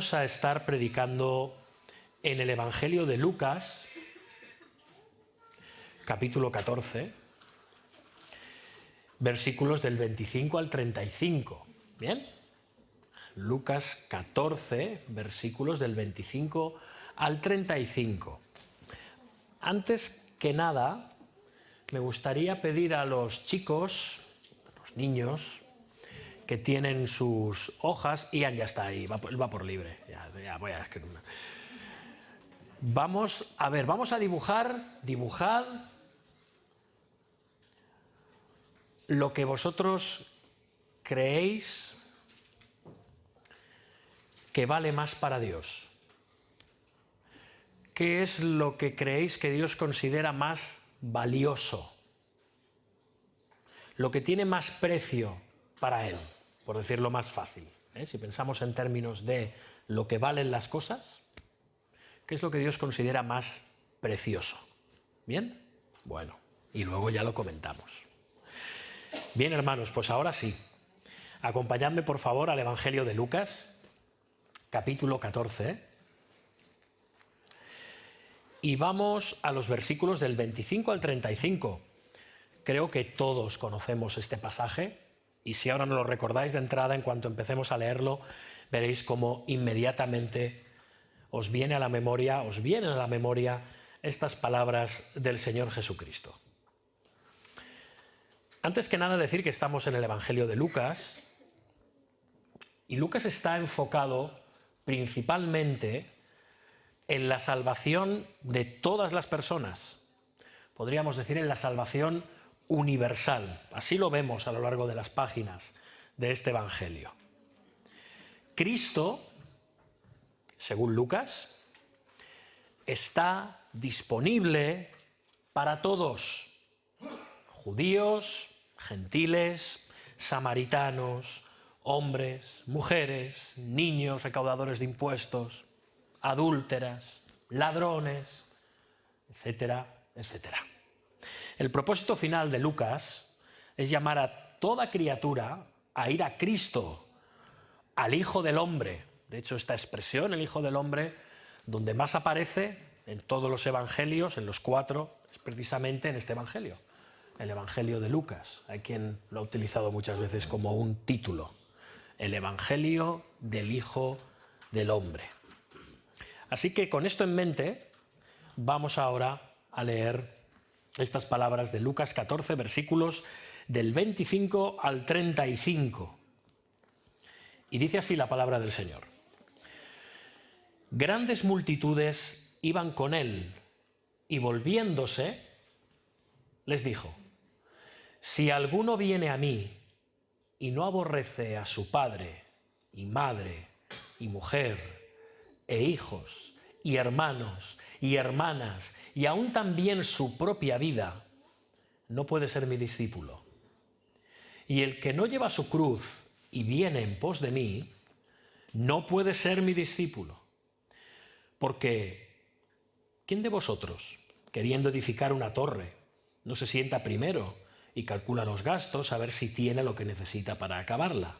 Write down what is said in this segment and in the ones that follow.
vamos a estar predicando en el Evangelio de Lucas, capítulo 14, versículos del 25 al 35. ¿Bien? Lucas 14, versículos del 25 al 35. Antes que nada, me gustaría pedir a los chicos, los niños, que tienen sus hojas, Ian ya está ahí, va por libre. Ya voy a escribir. Vamos a dibujad lo que vosotros creéis que vale más para Dios. ¿Qué es lo que creéis que Dios considera más valioso? Lo que tiene más precio para Él, por decirlo más fácil. Si pensamos en términos de lo que valen las cosas, ¿qué es lo que Dios considera más precioso? ¿Bien? Bueno, y luego ya lo comentamos. Bien, hermanos, pues ahora sí. Acompañadme, por favor, al Evangelio de Lucas, capítulo 14. Y vamos a los versículos del 25 al 35. Creo que todos conocemos este pasaje, y si ahora no lo recordáis de entrada, en cuanto empecemos a leerlo, veréis cómo inmediatamente os vienen a la memoria estas palabras del Señor Jesucristo. Antes que nada, decir que estamos en el Evangelio de Lucas, y Lucas está enfocado principalmente en la salvación de todas las personas. Podríamos decir en la salvación universal. Así lo vemos a lo largo de las páginas de este Evangelio. Cristo, según Lucas, está disponible para todos: judíos, gentiles, samaritanos, hombres, mujeres, niños recaudadores de impuestos, adúlteras, ladrones, etcétera, etcétera. El propósito final de Lucas es llamar a toda criatura a ir a Cristo, al Hijo del Hombre. De hecho, esta expresión, el Hijo del Hombre, donde más aparece en todos los evangelios, en los 4, es precisamente en este evangelio, el Evangelio de Lucas. Hay quien lo ha utilizado muchas veces como un título: el Evangelio del Hijo del Hombre. Así que con esto en mente, vamos ahora a leer estas palabras de Lucas 14, versículos del 25 al 35. Y dice así la palabra del Señor. Grandes multitudes iban con él, y volviéndose, les dijo: si alguno viene a mí y no aborrece a su padre y madre y mujer e hijos y hermanos y hermanas y aún también su propia vida, no puede ser mi discípulo. Y el que no lleva su cruz y viene en pos de mí, no puede ser mi discípulo. Porque ¿quién de vosotros, queriendo edificar una torre, no se sienta primero y calcula los gastos a ver si tiene lo que necesita para acabarla?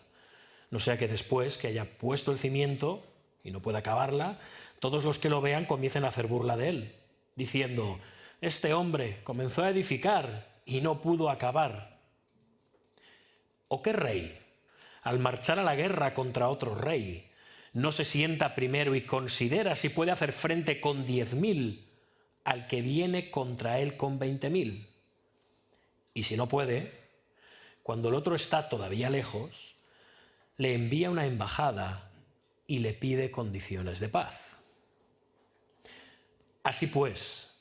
No sea que después que haya puesto el cimiento y no pueda acabarla, todos los que lo vean comiencen a hacer burla de él, diciendo: este hombre comenzó a edificar y no pudo acabar. ¿O qué rey, al marchar a la guerra contra otro rey, no se sienta primero y considera si puede hacer frente con 10.000 al que viene contra él con 20.000? Y si no puede, cuando el otro está todavía lejos, le envía una embajada y le pide condiciones de paz. Así pues,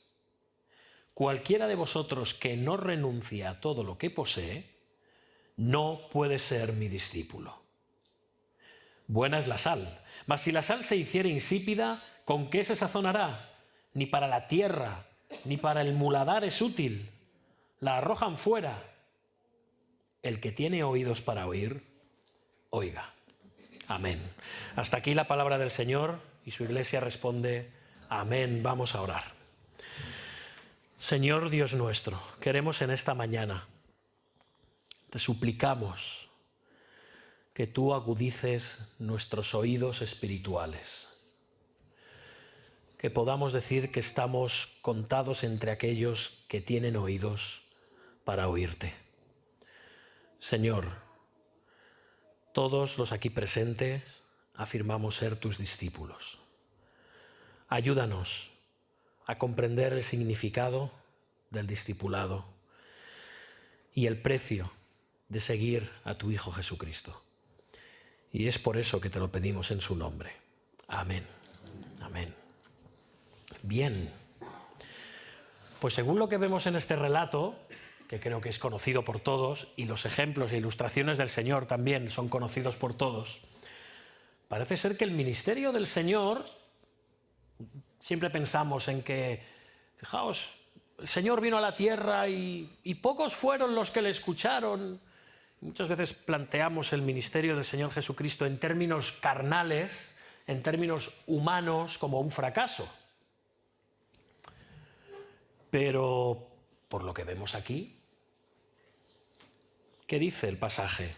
cualquiera de vosotros que no renuncie a todo lo que posee, no puede ser mi discípulo. Buena es la sal, mas si la sal se hiciere insípida, ¿con qué se sazonará? Ni para la tierra, ni para el muladar es útil. La arrojan fuera. El que tiene oídos para oír, oiga. Amén. Hasta aquí la palabra del Señor, y su iglesia responde: amén. Vamos a orar. Señor Dios nuestro, queremos en esta mañana, te suplicamos que tú agudices nuestros oídos espirituales, que podamos decir que estamos contados entre aquellos que tienen oídos para oírte. Señor, todos los aquí presentes afirmamos ser tus discípulos. Ayúdanos a comprender el significado del discipulado y el precio de seguir a tu Hijo Jesucristo. Y es por eso que te lo pedimos en su nombre. Amén. Amén. Bien. Pues según lo que vemos en este relato, que creo que es conocido por todos, y los ejemplos e ilustraciones del Señor también son conocidos por todos, parece ser que el ministerio del Señor, siempre pensamos en que, fijaos, el Señor vino a la tierra y pocos fueron los que le escucharon. Muchas veces planteamos el ministerio del Señor Jesucristo en términos carnales, en términos humanos, como un fracaso. Pero, por lo que vemos aquí, ¿qué dice el pasaje?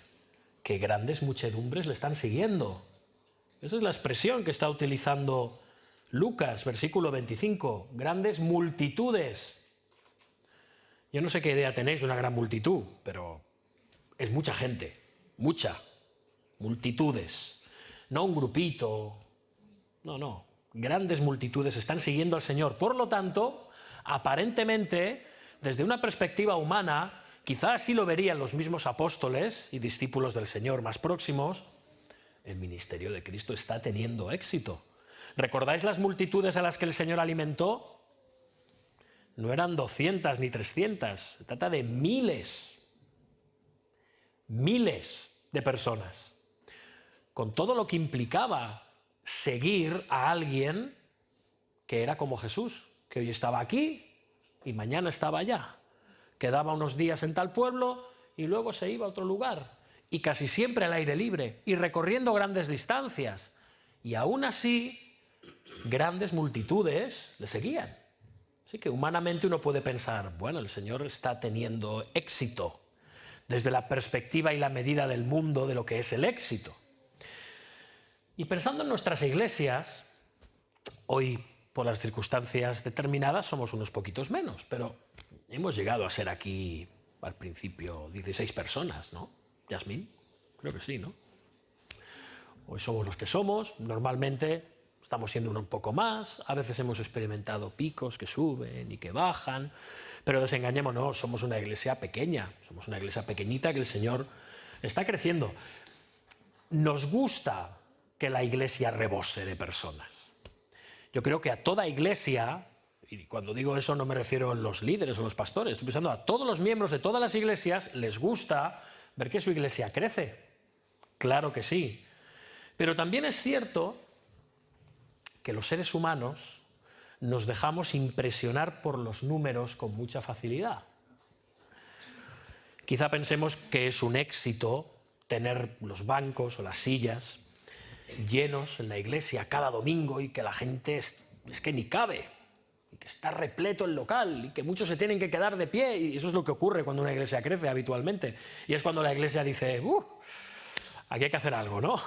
Que grandes muchedumbres le están siguiendo. Esa es la expresión que está utilizando Lucas, versículo 25. Grandes multitudes. Yo no sé qué idea tenéis de una gran multitud, pero es mucha gente, mucha, multitudes. No un grupito, no. Grandes multitudes están siguiendo al Señor. Por lo tanto, aparentemente, desde una perspectiva humana, quizás así lo verían los mismos apóstoles y discípulos del Señor más próximos, el ministerio de Cristo está teniendo éxito. ¿Recordáis las multitudes a las que el Señor alimentó? No eran 200 ni 300, se trata de miles de personas, con todo lo que implicaba seguir a alguien que era como Jesús, que hoy estaba aquí y mañana estaba allá. Quedaba unos días en tal pueblo y luego se iba a otro lugar. Y casi siempre al aire libre y recorriendo grandes distancias. Y aún así, grandes multitudes le seguían. Así que humanamente uno puede pensar, bueno, el Señor está teniendo éxito desde la perspectiva y la medida del mundo de lo que es el éxito. Y pensando en nuestras iglesias, hoy por las circunstancias determinadas somos unos poquitos menos, pero hemos llegado a ser aquí al principio 16 personas, ¿no? Yasmín, creo que sí, ¿no? Hoy somos los que somos, normalmente estamos siendo un poco más, a veces hemos experimentado picos que suben y que bajan, pero desengañémonos, somos una iglesia pequeña, somos una iglesia pequeñita que el Señor está creciendo. Nos gusta que la iglesia rebose de personas. Yo creo que a toda iglesia, y cuando digo eso no me refiero a los líderes o los pastores, estoy pensando a todos los miembros de todas las iglesias, les gusta ver que su iglesia crece. Claro que sí. Pero también es cierto que los seres humanos nos dejamos impresionar por los números con mucha facilidad. Quizá pensemos que es un éxito tener los bancos o las sillas llenos en la iglesia cada domingo y que la gente es que ni cabe, y que está repleto el local y que muchos se tienen que quedar de pie, y eso es lo que ocurre cuando una iglesia crece habitualmente. Y es cuando la iglesia dice, aquí hay que hacer algo, ¿no?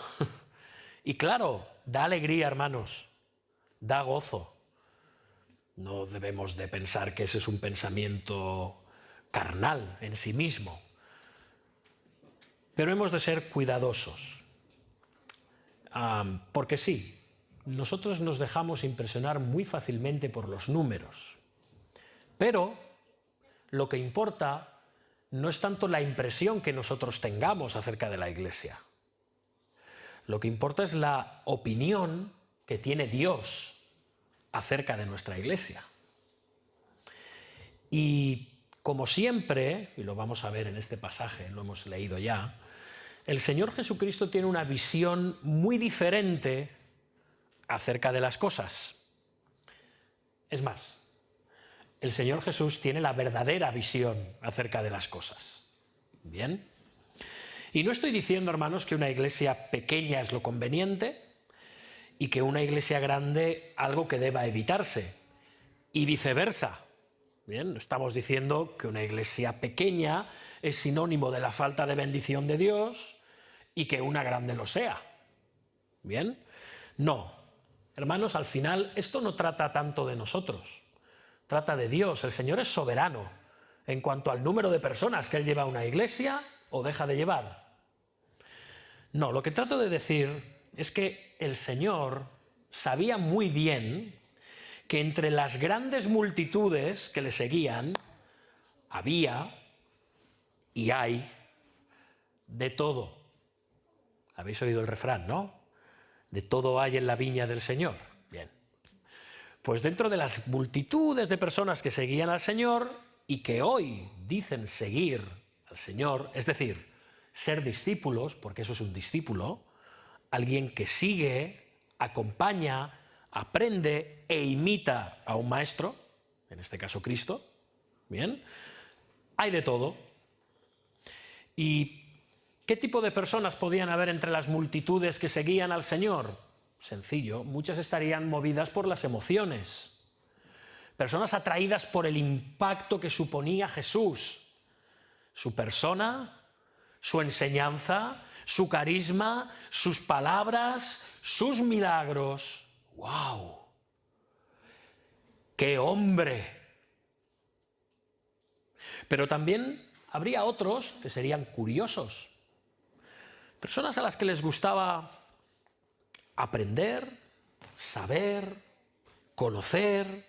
Y claro, da alegría, hermanos, da gozo. No debemos de pensar que ese es un pensamiento carnal en sí mismo. Pero hemos de ser cuidadosos. Porque sí, nosotros nos dejamos impresionar muy fácilmente por los números. Pero lo que importa no es tanto la impresión que nosotros tengamos acerca de la iglesia. Lo que importa es la opinión que tiene Dios acerca de nuestra iglesia. Y como siempre, y lo vamos a ver en este pasaje, lo hemos leído ya, el Señor Jesucristo tiene una visión muy diferente acerca de las cosas. Es más, el Señor Jesús tiene la verdadera visión acerca de las cosas. ¿Bien? Y no estoy diciendo, hermanos, que una iglesia pequeña es lo conveniente y que una iglesia grande algo que deba evitarse, y viceversa. Bien, no estamos diciendo que una iglesia pequeña es sinónimo de la falta de bendición de Dios y que una grande lo sea. ¿Bien? No. Hermanos, al final esto no trata tanto de nosotros, trata de Dios. El Señor es soberano en cuanto al número de personas que Él lleva a una iglesia o deja de llevar. No, lo que trato de decir es que el Señor sabía muy bien que entre las grandes multitudes que le seguían había y hay de todo. Habéis oído el refrán, ¿no? De todo hay en la viña del Señor. Bien. Pues dentro de las multitudes de personas que seguían al Señor y que hoy dicen seguir al Señor, es decir, ser discípulos, porque eso es un discípulo, alguien que sigue, acompaña, aprende e imita a un maestro, en este caso Cristo, ¿bien? Hay de todo. ¿Y qué tipo de personas podían haber entre las multitudes que seguían al Señor? Sencillo, muchas estarían movidas por las emociones. Personas atraídas por el impacto que suponía Jesús, su persona, su enseñanza, su carisma, sus palabras, sus milagros. ¡Wow! ¡Qué hombre! Pero también habría otros que serían curiosos. Personas a las que les gustaba aprender, saber, conocer,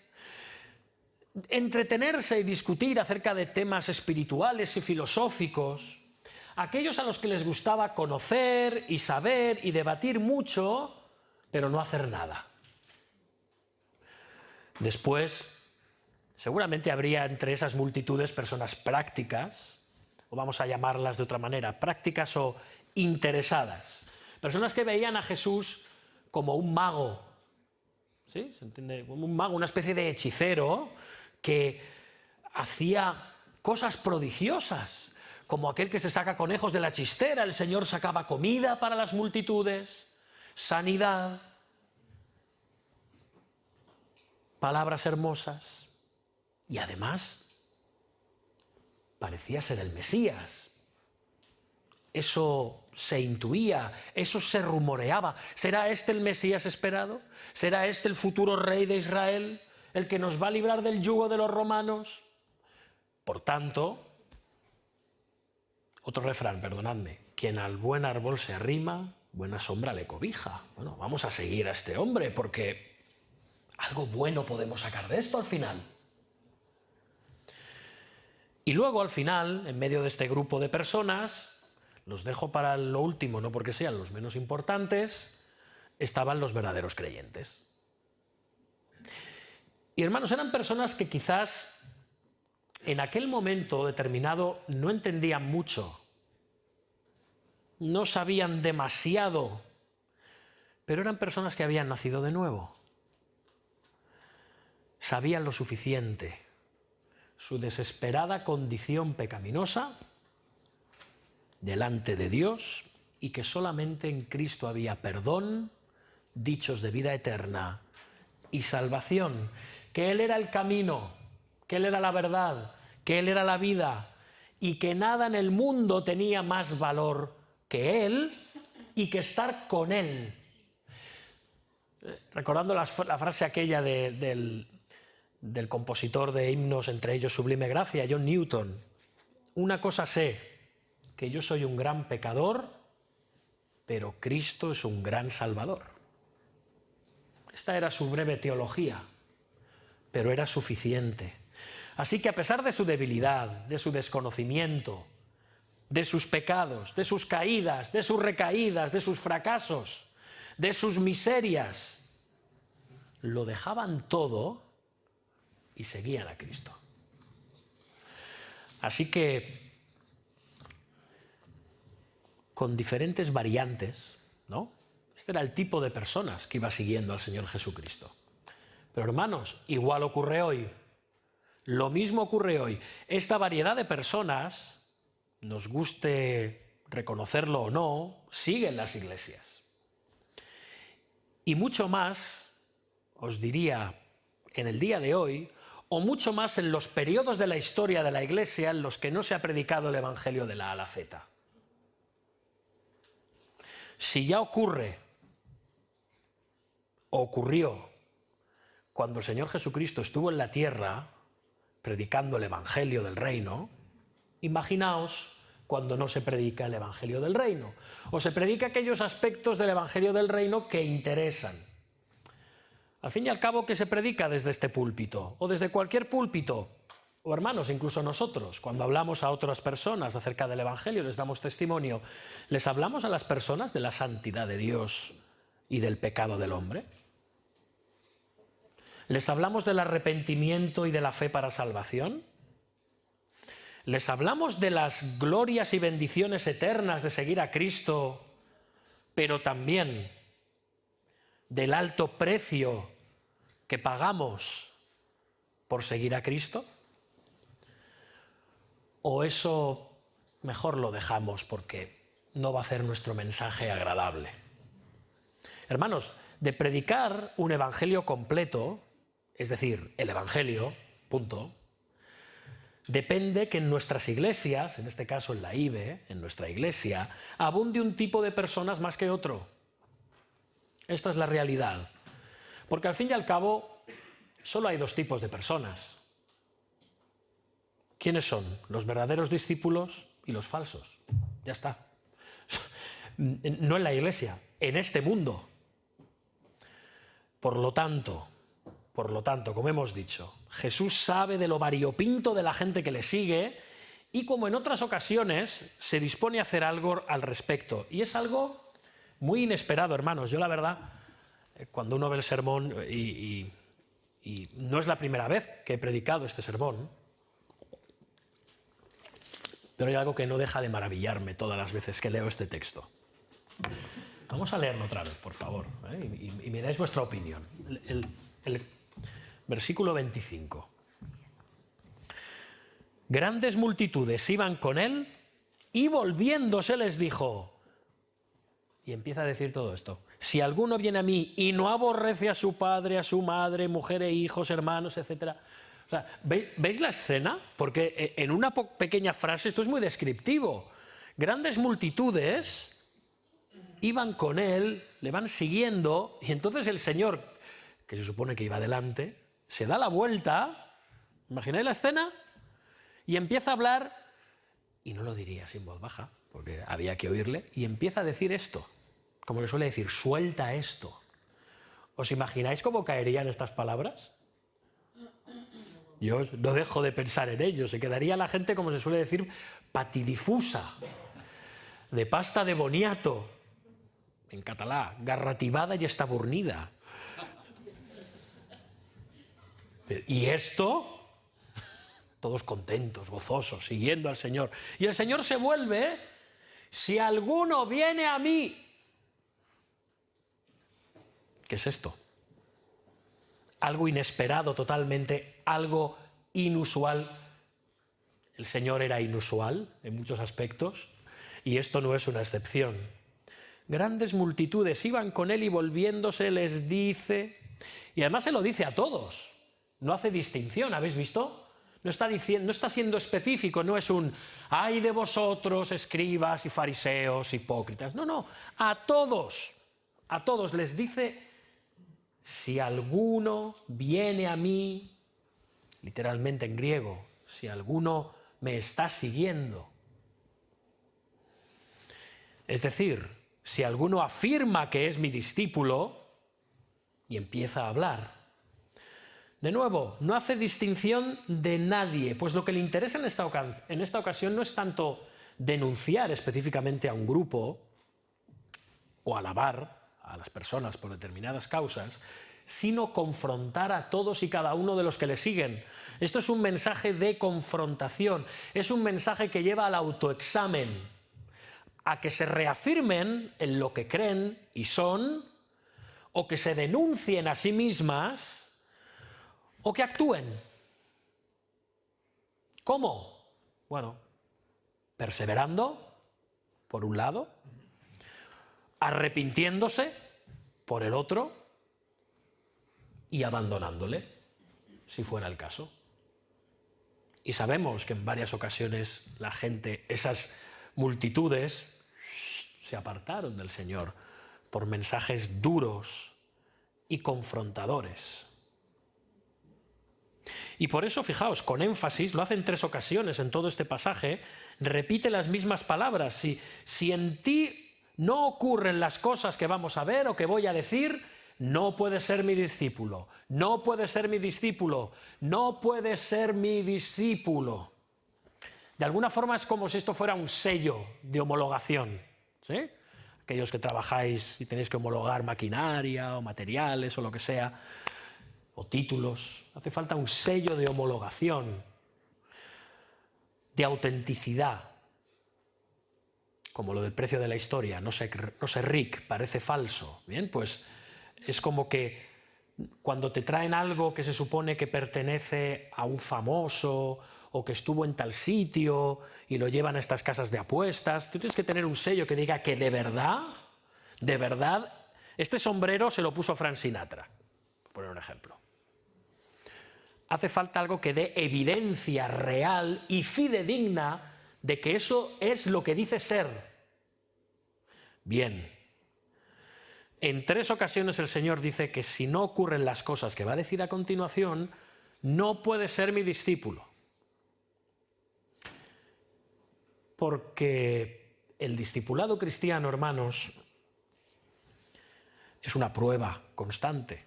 entretenerse y discutir acerca de temas espirituales y filosóficos. Aquellos a los que les gustaba conocer y saber y debatir mucho, pero no hacer nada. Después, seguramente habría entre esas multitudes personas prácticas, o vamos a llamarlas de otra manera, prácticas o interesadas. Personas que veían a Jesús como un mago, ¿sí? ¿Se entiende? Como un mago, una especie de hechicero que hacía cosas prodigiosas, como aquel que se saca conejos de la chistera. El Señor sacaba comida para las multitudes, sanidad, palabras hermosas y además parecía ser el Mesías. Eso se intuía, eso se rumoreaba. ¿Será este el Mesías esperado? ¿Será este el futuro rey de Israel, el que nos va a librar del yugo de los romanos? Por tanto, otro refrán, perdonadme, quien al buen árbol se arrima, buena sombra le cobija. Bueno, vamos a seguir a este hombre porque algo bueno podemos sacar de esto al final. Y luego al final, en medio de este grupo de personas, los dejo para lo último, no porque sean los menos importantes, estaban los verdaderos creyentes. Y hermanos, eran personas que quizás en aquel momento determinado no entendían mucho, no sabían demasiado, pero eran personas que habían nacido de nuevo. Sabían lo suficiente, su desesperada condición pecaminosa delante de Dios y que solamente en Cristo había perdón, dichos de vida eterna y salvación, que Él era el camino, que Él era la verdad, que Él era la vida y que nada en el mundo tenía más valor que Él y que estar con Él. Recordando la frase aquella del compositor de himnos, entre ellos Sublime Gracia, John Newton: una cosa sé, que yo soy un gran pecador, pero Cristo es un gran Salvador. Esta era su breve teología, pero era suficiente. Así que a pesar de su debilidad, de su desconocimiento, de sus pecados, de sus caídas, de sus recaídas, de sus fracasos, de sus miserias, lo dejaban todo y seguían a Cristo. Así que, con diferentes variantes, ¿no? Este era el tipo de personas que iba siguiendo al Señor Jesucristo. Pero hermanos, igual ocurre hoy. Lo mismo ocurre hoy. Esta variedad de personas, nos guste reconocerlo o no, sigue en las iglesias. Y mucho más, os diría, en el día de hoy, o mucho más en los periodos de la historia de la iglesia en los que no se ha predicado el evangelio de la A a la Z. Si ya ocurre, o ocurrió, cuando el Señor Jesucristo estuvo en la tierra predicando el Evangelio del Reino, imaginaos cuando no se predica el Evangelio del Reino, o se predica aquellos aspectos del Evangelio del Reino que interesan. Al fin y al cabo, ¿qué se predica desde este púlpito? O desde cualquier púlpito, o hermanos, incluso nosotros, cuando hablamos a otras personas acerca del Evangelio, les damos testimonio, ¿les hablamos a las personas de la santidad de Dios y del pecado del hombre? ¿Les hablamos del arrepentimiento y de la fe para salvación? ¿Les hablamos de las glorias y bendiciones eternas de seguir a Cristo, pero también del alto precio que pagamos por seguir a Cristo? ¿O eso mejor lo dejamos porque no va a hacer nuestro mensaje agradable? Hermanos, de predicar un evangelio completo, es decir, el evangelio, punto, depende que en nuestras iglesias, en este caso en la IBE, en nuestra iglesia, abunde un tipo de personas más que otro. Esta es la realidad. Porque al fin y al cabo, solo hay dos tipos de personas. ¿Quiénes son? Los verdaderos discípulos y los falsos. Ya está. No en la iglesia, en este mundo. Por lo tanto, como hemos dicho, Jesús sabe de lo variopinto de la gente que le sigue y, como en otras ocasiones, se dispone a hacer algo al respecto. Y es algo muy inesperado, hermanos. Yo, la verdad, cuando uno ve el sermón, y no es la primera vez que he predicado este sermón, pero hay algo que no deja de maravillarme todas las veces que leo este texto. Vamos a leerlo otra vez, por favor, y me dais vuestra opinión. El versículo 25. Grandes multitudes iban con él y volviéndose les dijo, y empieza a decir todo esto, si alguno viene a mí y no aborrece a su padre, a su madre, mujer e hijos, hermanos, etc. O sea, ¿veis la escena? Porque en una pequeña frase esto es muy descriptivo. Grandes multitudes iban con él, le van siguiendo, y entonces el Señor, que se supone que iba adelante, se da la vuelta, ¿imagináis la escena? Y empieza a hablar, y no lo diría así en voz baja, porque había que oírle, y empieza a decir esto, como le suele decir, suelta esto. ¿Os imagináis cómo caerían estas palabras? Yo no dejo de pensar en ello, se quedaría la gente, como se suele decir, patidifusa, de pasta de boniato, en catalá, garrativada y estabornida. Y esto, todos contentos, gozosos, siguiendo al Señor. Y el Señor se vuelve, si alguno viene a mí. ¿Qué es esto? Algo inesperado totalmente, algo inusual. El Señor era inusual en muchos aspectos y esto no es una excepción. Grandes multitudes iban con él y volviéndose les dice, y además se lo dice a todos, no hace distinción, ¿habéis visto? No está siendo específico, no es un ¡ay de vosotros, escribas y fariseos, hipócritas! No, a todos les dice, si alguno viene a mí, literalmente en griego, si alguno me está siguiendo. Es decir, si alguno afirma que es mi discípulo y empieza a hablar. De nuevo, no hace distinción de nadie, pues lo que le interesa en esta ocasión no es tanto denunciar específicamente a un grupo o alabar a las personas por determinadas causas, sino confrontar a todos y cada uno de los que le siguen. Esto es un mensaje de confrontación, es un mensaje que lleva al autoexamen, a que se reafirmen en lo que creen y son, o que se denuncien a sí mismas, o que actúen. ¿Cómo? Bueno, perseverando, por un lado, arrepintiéndose, por el otro, y abandonándole, si fuera el caso. Y sabemos que en varias ocasiones la gente, esas multitudes, se apartaron del Señor por mensajes duros y confrontadores. Y por eso, fijaos, con énfasis, lo hace en 3 ocasiones en todo este pasaje, repite las mismas palabras. Si en ti no ocurren las cosas que vamos a ver o que voy a decir, no puedes ser mi discípulo, no puedes ser mi discípulo, no puedes ser mi discípulo. De alguna forma es como si esto fuera un sello de homologación, ¿sí? Aquellos que trabajáis y tenéis que homologar maquinaria o materiales o lo que sea, o títulos, hace falta un sello de homologación, de autenticidad, como lo del precio de la historia, no sé Rick, parece falso. Bien, pues es como que cuando te traen algo que se supone que pertenece a un famoso o que estuvo en tal sitio y lo llevan a estas casas de apuestas, tú tienes que tener un sello que diga que de verdad, este sombrero se lo puso Frank Sinatra, por poner un ejemplo. Hace falta algo que dé evidencia real y fidedigna de que eso es lo que dice ser. Bien. En 3 ocasiones el Señor dice que si no ocurren las cosas que va a decir a continuación, no puede ser mi discípulo. Porque el discipulado cristiano, hermanos, es una prueba constante.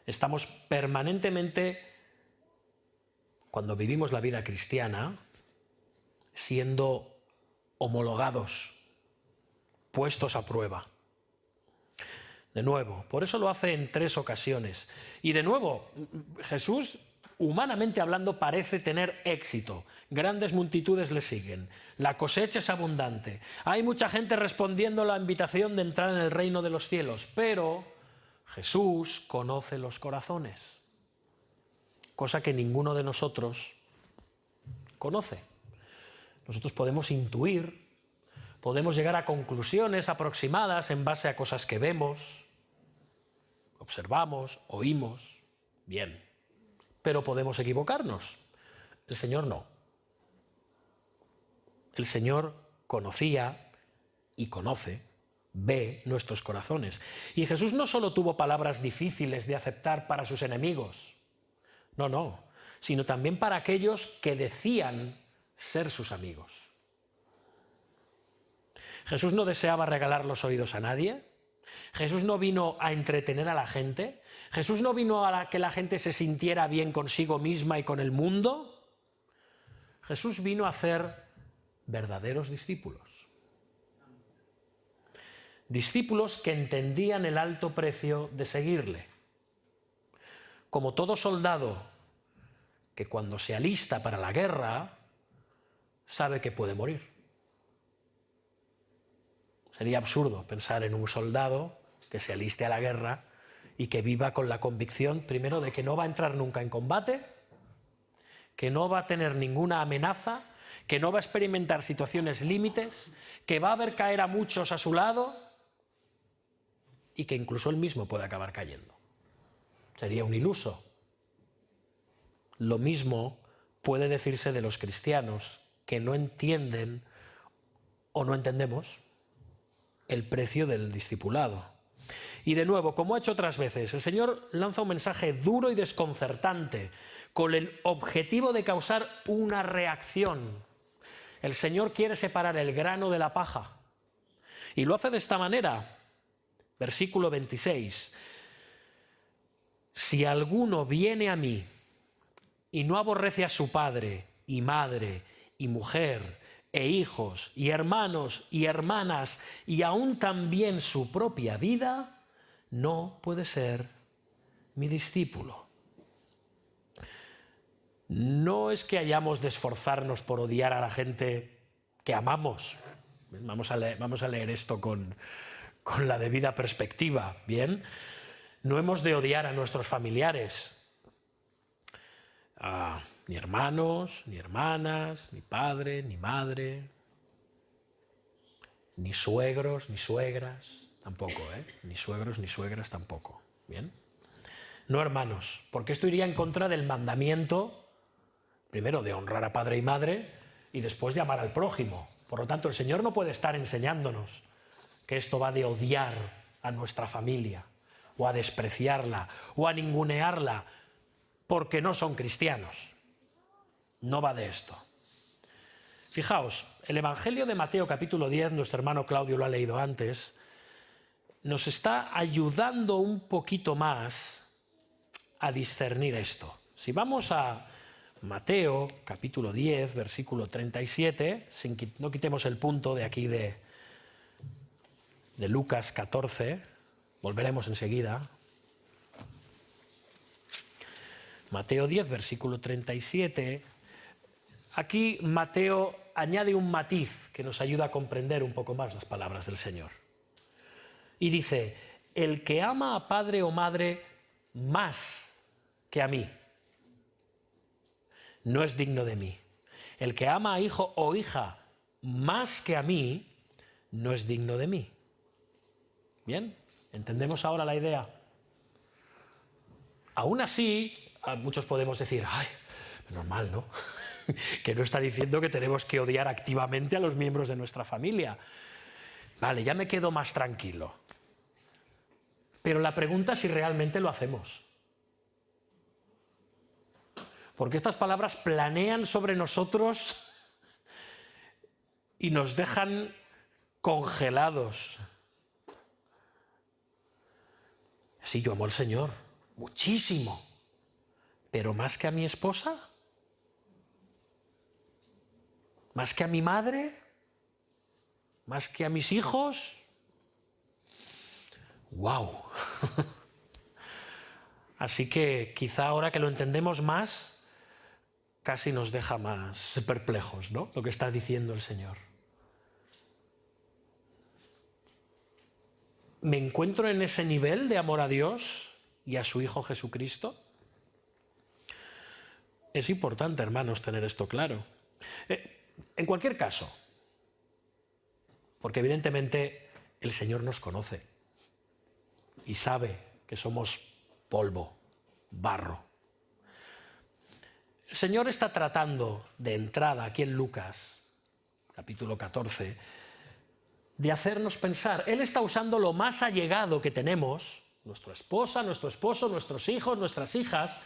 Estamos permanentemente, cuando vivimos la vida cristiana, siendo homologados, puestos a prueba. De nuevo, por eso lo hace en 3 ocasiones. Y de nuevo, Jesús, humanamente hablando, parece tener éxito. Grandes multitudes le siguen. La cosecha es abundante. Hay mucha gente respondiendo a la invitación de entrar en el reino de los cielos, pero Jesús conoce los corazones, cosa que ninguno de nosotros conoce. Nosotros podemos intuir, podemos llegar a conclusiones aproximadas en base a cosas que vemos, observamos, oímos, bien, pero podemos equivocarnos. El Señor no. El Señor conocía y conoce, ve nuestros corazones. Y Jesús no solo tuvo palabras difíciles de aceptar para sus enemigos, no, sino también para aquellos que decían ser sus amigos. Jesús no deseaba regalar los oídos a nadie. Jesús no vino a entretener a la gente. Jesús no vino a que la gente se sintiera bien consigo misma y con el mundo. Jesús vino a hacer verdaderos discípulos. Discípulos que entendían el alto precio de seguirle. Como todo soldado que cuando se alista para la guerra sabe que puede morir. Sería absurdo pensar en un soldado que se aliste a la guerra y que viva con la convicción, primero, de que no va a entrar nunca en combate, que no va a tener ninguna amenaza, que no va a experimentar situaciones límites, que va a ver caer a muchos a su lado y que incluso él mismo puede acabar cayendo. Sería un iluso. Lo mismo puede decirse de los cristianos que no entienden o no entendemos el precio del discipulado. Y de nuevo, como ha hecho otras veces, el Señor lanza un mensaje duro y desconcertante con el objetivo de causar una reacción. El Señor quiere separar el grano de la paja y lo hace de esta manera. Versículo 26. Si alguno viene a mí y no aborrece a su padre y madre y mujer e hijos y hermanos y hermanas y aún también su propia vida, no puede ser mi discípulo. No es que hayamos de esforzarnos por odiar a la gente que amamos. Vamos a leer esto con la debida perspectiva, ¿bien? No hemos de odiar a nuestros familiares, ni hermanos, ni hermanas, ni padre, ni madre, ni suegros, ni suegras, tampoco, ni suegros, ni suegras tampoco, ¿bien? No hermanos, porque esto iría en contra del mandamiento, primero de honrar a padre y madre, y después de amar al prójimo. Por lo tanto, el Señor no puede estar enseñándonos que esto va de odiar a nuestra familia, o a despreciarla, o a ningunearla, porque no son cristianos. No va de esto. Fijaos, el Evangelio de Mateo capítulo 10, nuestro hermano Claudio lo ha leído antes, nos está ayudando un poquito más a discernir esto. Si vamos a Mateo capítulo 10, versículo 37, no quitemos el punto de aquí de Lucas 14, volveremos enseguida. Mateo 10, versículo 37. Aquí Mateo añade un matiz que nos ayuda a comprender un poco más las palabras del Señor. Y dice, el que ama a padre o madre más que a mí, no es digno de mí. El que ama a hijo o hija más que a mí, no es digno de mí. ¿Bien? ¿Entendemos ahora la idea? Aún así, muchos podemos decir, ay, normal, ¿no? Que no está diciendo que tenemos que odiar activamente a los miembros de nuestra familia. Vale, ya me quedo más tranquilo. Pero la pregunta es si realmente lo hacemos. Porque estas palabras planean sobre nosotros y nos dejan congelados. Sí, yo amo al Señor, muchísimo, pero más que a mi esposa, más que a mi madre, más que a mis hijos. ¡Wow! Así que quizá ahora que lo entendemos más, casi nos deja más perplejos, ¿no? Lo que está diciendo el Señor. ¿Me encuentro en ese nivel de amor a Dios y a su Hijo Jesucristo? Es importante, hermanos, tener esto claro. En cualquier caso, porque evidentemente el Señor nos conoce y sabe que somos polvo, barro. El Señor está tratando de entrada aquí en Lucas, capítulo 14, de hacernos pensar. Él está usando lo más allegado que tenemos, nuestra esposa, nuestro esposo, nuestros hijos, nuestras hijas,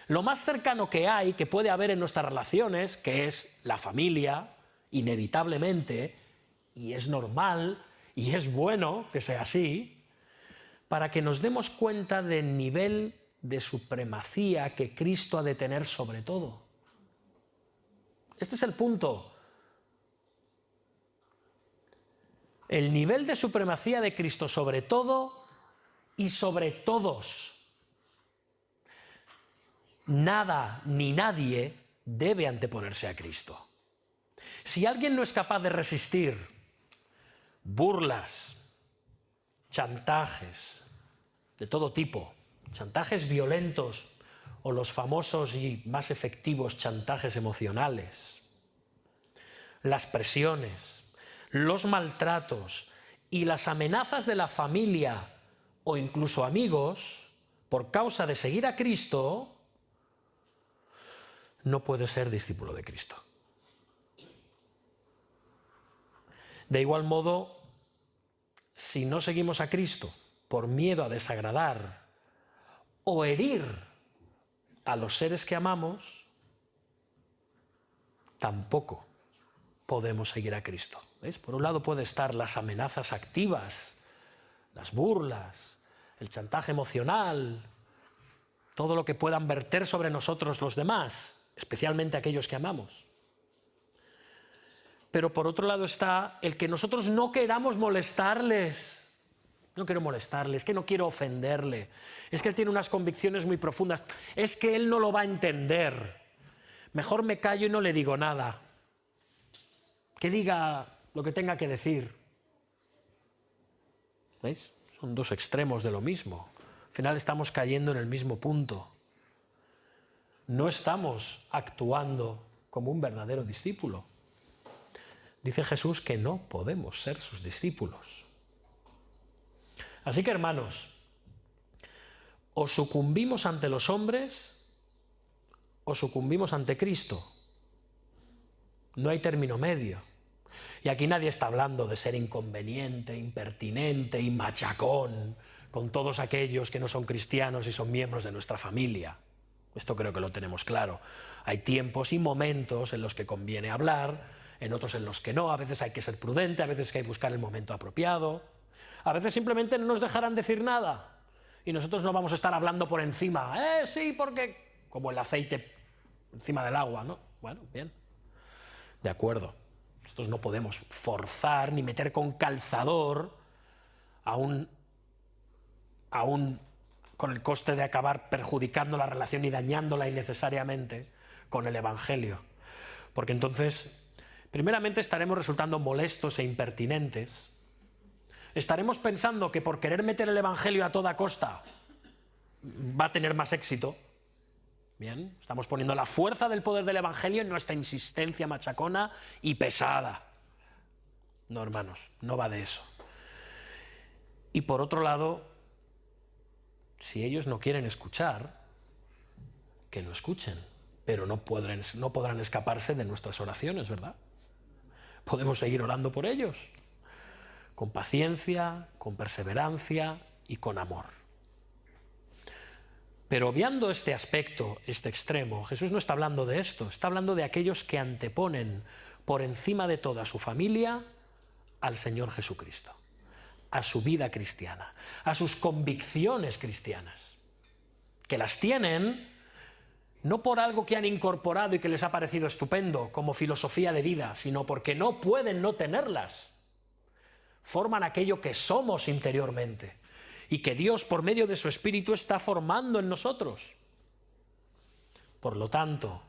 lo más cercano que hay, que puede haber en nuestras relaciones, que es la familia, inevitablemente, y es normal, y es bueno que sea así, para que nos demos cuenta del nivel de supremacía que Cristo ha de tener sobre todo. Este es el punto. El nivel de supremacía de Cristo sobre todo y sobre todos. Nada ni nadie debe anteponerse a Cristo. Si alguien no es capaz de resistir burlas, chantajes de todo tipo, chantajes violentos o los famosos y más efectivos chantajes emocionales, las presiones, los maltratos y las amenazas de la familia o incluso amigos por causa de seguir a Cristo, no puede ser discípulo de Cristo. De igual modo, si no seguimos a Cristo por miedo a desagradar o herir a los seres que amamos, tampoco podemos seguir a Cristo. ¿Veis? Por un lado puede estar las amenazas activas, las burlas, el chantaje emocional, todo lo que puedan verter sobre nosotros los demás, especialmente aquellos que amamos. Pero por otro lado está el que nosotros no queramos molestarles. No quiero molestarle, es que no quiero ofenderle, es que él tiene unas convicciones muy profundas, es que él no lo va a entender. Mejor me callo y no le digo nada. Que diga lo que tenga que decir. ¿Veis? Son dos extremos de lo mismo. Al final estamos cayendo en el mismo punto. No estamos actuando como un verdadero discípulo. Dice Jesús que no podemos ser sus discípulos. Así que, hermanos, o sucumbimos ante los hombres o sucumbimos ante Cristo. No hay término medio. Y aquí nadie está hablando de ser inconveniente, impertinente y machacón con todos aquellos que no son cristianos y son miembros de nuestra familia. Esto creo que lo tenemos claro. Hay tiempos y momentos en los que conviene hablar, en otros en los que no. A veces hay que ser prudente, a veces hay que buscar el momento apropiado. A veces simplemente no nos dejarán decir nada y nosotros no vamos a estar hablando por encima. Sí, porque... como el aceite encima del agua, ¿no? Bueno, bien. De acuerdo. Nosotros no podemos forzar ni meter con calzador aún con el coste de acabar perjudicando la relación y dañándola innecesariamente con el Evangelio. Porque entonces, primeramente estaremos resultando molestos e impertinentes. Estaremos pensando que por querer meter el Evangelio a toda costa va a tener más éxito. Bien, estamos poniendo la fuerza del poder del Evangelio en nuestra insistencia machacona y pesada. No, hermanos, no va de eso. Y por otro lado, si ellos no quieren escuchar, que no escuchen, pero no podrán escaparse de nuestras oraciones, ¿verdad? Podemos seguir orando por ellos, con paciencia, con perseverancia y con amor. Pero obviando este aspecto, este extremo, Jesús no está hablando de esto, está hablando de aquellos que anteponen por encima de toda su familia al Señor Jesucristo, a su vida cristiana, a sus convicciones cristianas, que las tienen no por algo que han incorporado y que les ha parecido estupendo como filosofía de vida, sino porque no pueden no tenerlas. Forman aquello que somos interiormente y que Dios, por medio de su Espíritu, está formando en nosotros. Por lo tanto,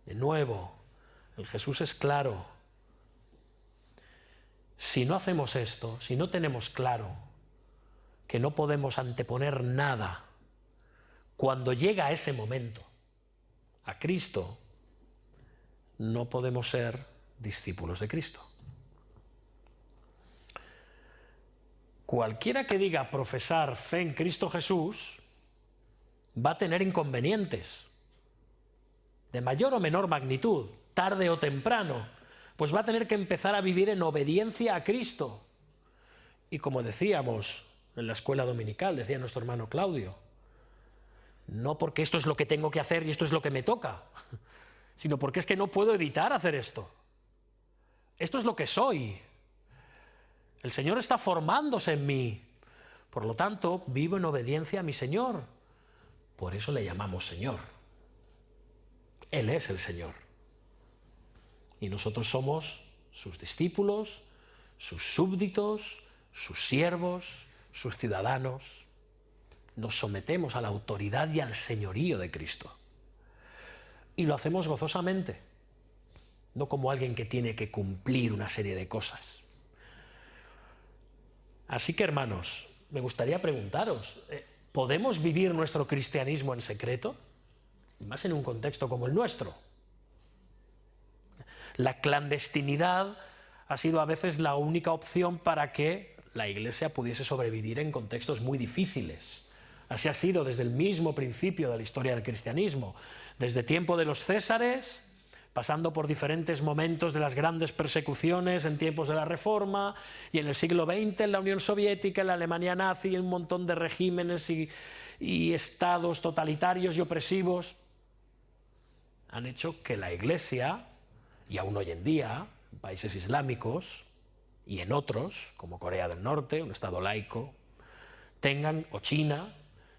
de nuevo, el Jesús es claro. Si no hacemos esto, si no tenemos claro que no podemos anteponer nada cuando llega ese momento a Cristo, no podemos ser discípulos de Cristo. Cualquiera que diga profesar fe en Cristo Jesús va a tener inconvenientes de mayor o menor magnitud, tarde o temprano, pues va a tener que empezar a vivir en obediencia a Cristo. Y como decíamos en la escuela dominical, decía nuestro hermano Claudio, no porque esto es lo que tengo que hacer y esto es lo que me toca, sino porque es que no puedo evitar hacer esto. Esto es lo que soy. El Señor está formándose en mí. Por lo tanto, vivo en obediencia a mi Señor. Por eso le llamamos Señor. Él es el Señor. Y nosotros somos sus discípulos, sus súbditos, sus siervos, sus ciudadanos. Nos sometemos a la autoridad y al señorío de Cristo. Y lo hacemos gozosamente, no como alguien que tiene que cumplir una serie de cosas. Así que, hermanos, me gustaría preguntaros, ¿podemos vivir nuestro cristianismo en secreto? Más en un contexto como el nuestro. La clandestinidad ha sido a veces la única opción para que la Iglesia pudiese sobrevivir en contextos muy difíciles. Así ha sido desde el mismo principio de la historia del cristianismo, desde tiempo de los Césares, pasando por diferentes momentos de las grandes persecuciones en tiempos de la Reforma, y en el siglo XX en la Unión Soviética, en la Alemania nazi, un montón de regímenes y estados totalitarios y opresivos han hecho que la Iglesia, y aún hoy en día, en países islámicos y en otros, como Corea del Norte, un estado laico, o China,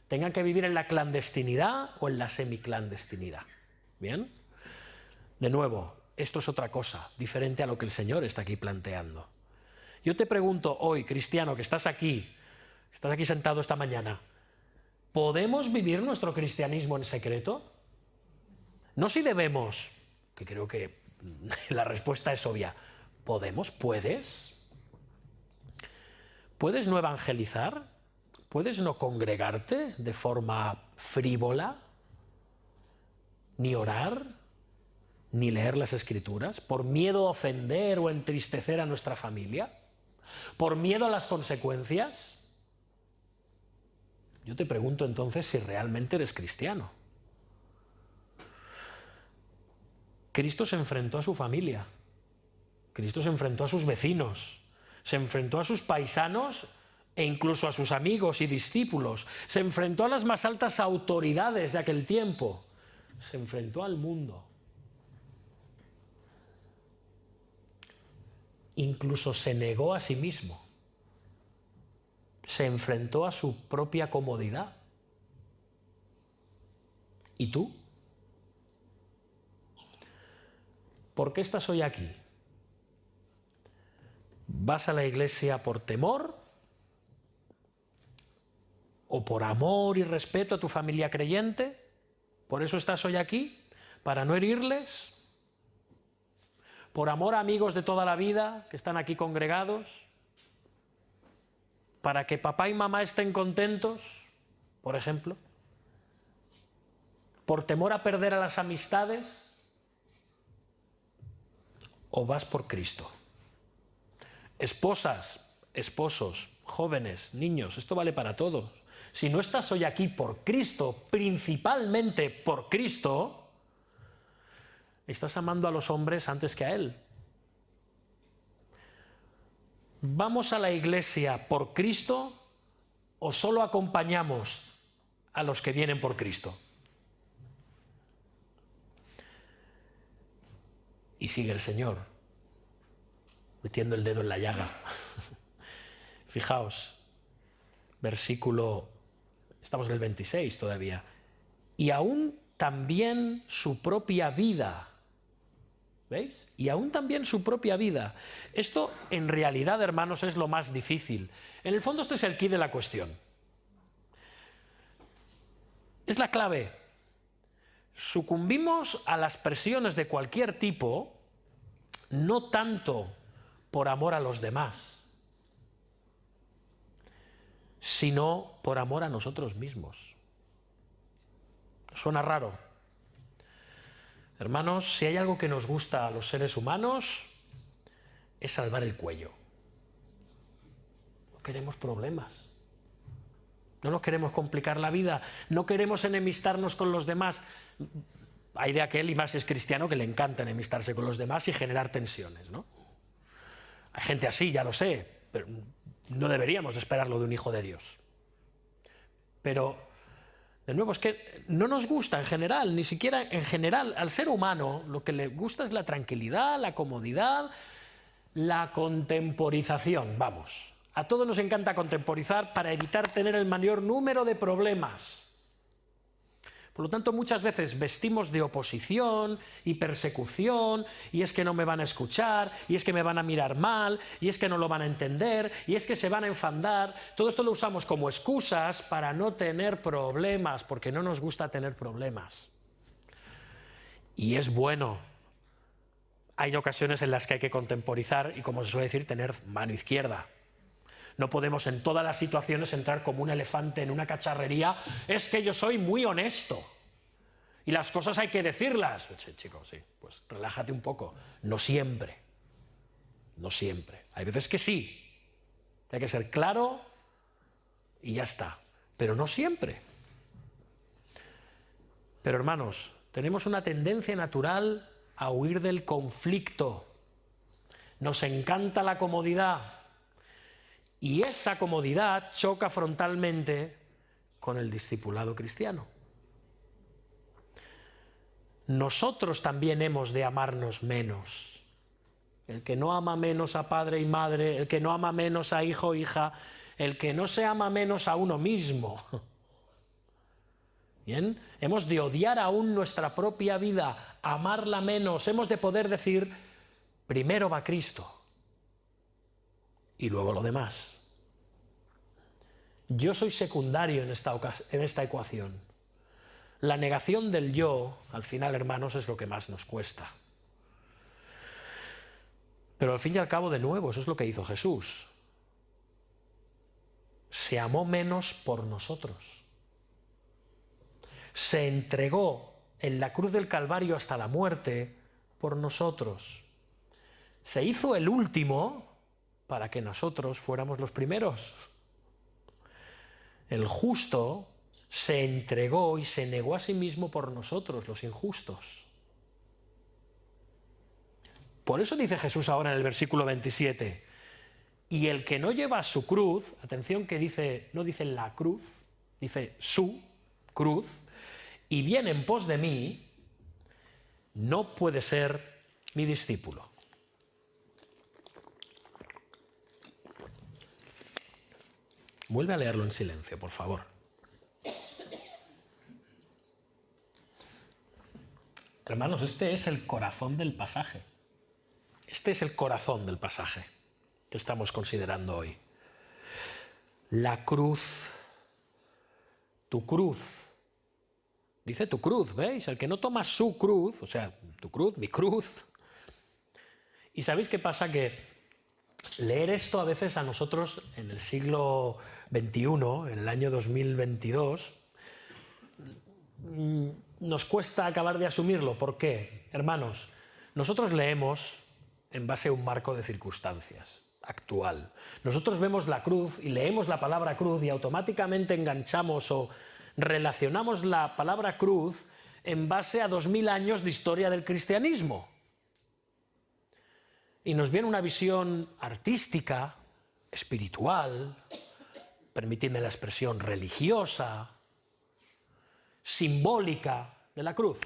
tengan que vivir en la clandestinidad o en la semiclandestinidad. ¿Bien? De nuevo, esto es otra cosa, diferente a lo que el Señor está aquí planteando. Yo te pregunto hoy, cristiano, que estás aquí sentado esta mañana, ¿podemos vivir nuestro cristianismo en secreto? No si debemos, que creo que la respuesta es obvia. ¿Podemos? ¿Puedes? ¿Puedes no evangelizar? ¿Puedes no congregarte de forma frívola? ¿Ni orar? ¿Ni leer las Escrituras? ¿Por miedo a ofender o entristecer a nuestra familia? ¿Por miedo a las consecuencias? Yo te pregunto entonces si realmente eres cristiano. Cristo se enfrentó a su familia. Cristo se enfrentó a sus vecinos, se enfrentó a sus paisanos e incluso a sus amigos y discípulos. Se enfrentó a las más altas autoridades de aquel tiempo. Se enfrentó al mundo. Incluso se negó a sí mismo. Se enfrentó a su propia comodidad. ¿Y tú? ¿Por qué estás hoy aquí? ¿Vas a la iglesia por temor? ¿O por amor y respeto a tu familia creyente? ¿Por eso estás hoy aquí? ¿Para no herirles? ¿Por amor a amigos de toda la vida que están aquí congregados? ¿Para que papá y mamá estén contentos, por ejemplo? ¿Por temor a perder a las amistades? ¿O vas por Cristo? Esposas, esposos, jóvenes, niños, esto vale para todos. Si no estás hoy aquí por Cristo, principalmente por Cristo, estás amando a los hombres antes que a Él. ¿Vamos a la iglesia por Cristo o solo acompañamos a los que vienen por Cristo? Y sigue el Señor, metiendo el dedo en la llaga. Fijaos, versículo, estamos en el 26 todavía. Y aún también su propia vida. ¿Veis? Y aún también su propia vida. Esto, en realidad, hermanos, es lo más difícil. En el fondo, este es el quid de la cuestión. Es la clave. Sucumbimos a las presiones de cualquier tipo, no tanto por amor a los demás, sino por amor a nosotros mismos. ¿Suena raro? Hermanos, si hay algo que nos gusta a los seres humanos, es salvar el cuello. No queremos problemas. No nos queremos complicar la vida. No queremos enemistarnos con los demás. Hay de aquel, y más si es cristiano, que le encanta enemistarse con los demás y generar tensiones, ¿no? Hay gente así, ya lo sé, pero no deberíamos esperarlo de un hijo de Dios. Pero, de nuevo, es que no nos gusta en general, ni siquiera en general. Al ser humano lo que le gusta es la tranquilidad, la comodidad, la contemporización, vamos. A todos nos encanta contemporizar para evitar tener el mayor número de problemas. Por lo tanto, muchas veces vestimos de oposición y persecución, y es que no me van a escuchar, y es que me van a mirar mal, y es que no lo van a entender, y es que se van a enfadar. Todo esto lo usamos como excusas para no tener problemas, porque no nos gusta tener problemas. Y es bueno. Hay ocasiones en las que hay que contemporizar y, como se suele decir, tener mano izquierda. No podemos en todas las situaciones entrar como un elefante en una cacharrería. Es que yo soy muy honesto y las cosas hay que decirlas. Sí, chicos, sí, pues relájate un poco. No siempre. No siempre. Hay veces que sí. Hay que ser claro y ya está. Pero no siempre. Pero hermanos, tenemos una tendencia natural a huir del conflicto. Nos encanta la comodidad. Y esa comodidad choca frontalmente con el discipulado cristiano. Nosotros también hemos de amarnos menos. El que no ama menos a padre y madre, el que no ama menos a hijo o hija, el que no se ama menos a uno mismo. ¿Bien? Hemos de odiar aún nuestra propia vida, amarla menos. Hemos de poder decir, primero va Cristo y luego lo demás. Yo soy secundario en esta ecuación. La negación del yo, al final, hermanos, es lo que más nos cuesta. Pero al fin y al cabo, de nuevo, eso es lo que hizo Jesús. Se amó menos por nosotros. Se entregó en la cruz del Calvario hasta la muerte por nosotros. Se hizo el último para que nosotros fuéramos los primeros. El justo se entregó y se negó a sí mismo por nosotros, los injustos. Por eso dice Jesús ahora en el versículo 27, y el que no lleva su cruz, atención que dice, no dice la cruz, dice su cruz, y viene en pos de mí, no puede ser mi discípulo. Vuelve a leerlo en silencio, por favor. Hermanos, este es el corazón del pasaje. Este es el corazón del pasaje que estamos considerando hoy. La cruz, tu cruz. Dice tu cruz, ¿veis? El que no toma su cruz, o sea, tu cruz, mi cruz. ¿Y sabéis qué pasa? Que leer esto a veces a nosotros en el siglo XXI, en el año 2022, nos cuesta acabar de asumirlo. ¿Por qué? Hermanos, nosotros leemos en base a un marco de circunstancias actual. Nosotros vemos la cruz y leemos la palabra cruz y automáticamente enganchamos o relacionamos la palabra cruz en base a 2000 años de historia del cristianismo. Y nos viene una visión artística, espiritual, permitidme la expresión, religiosa, simbólica de la cruz.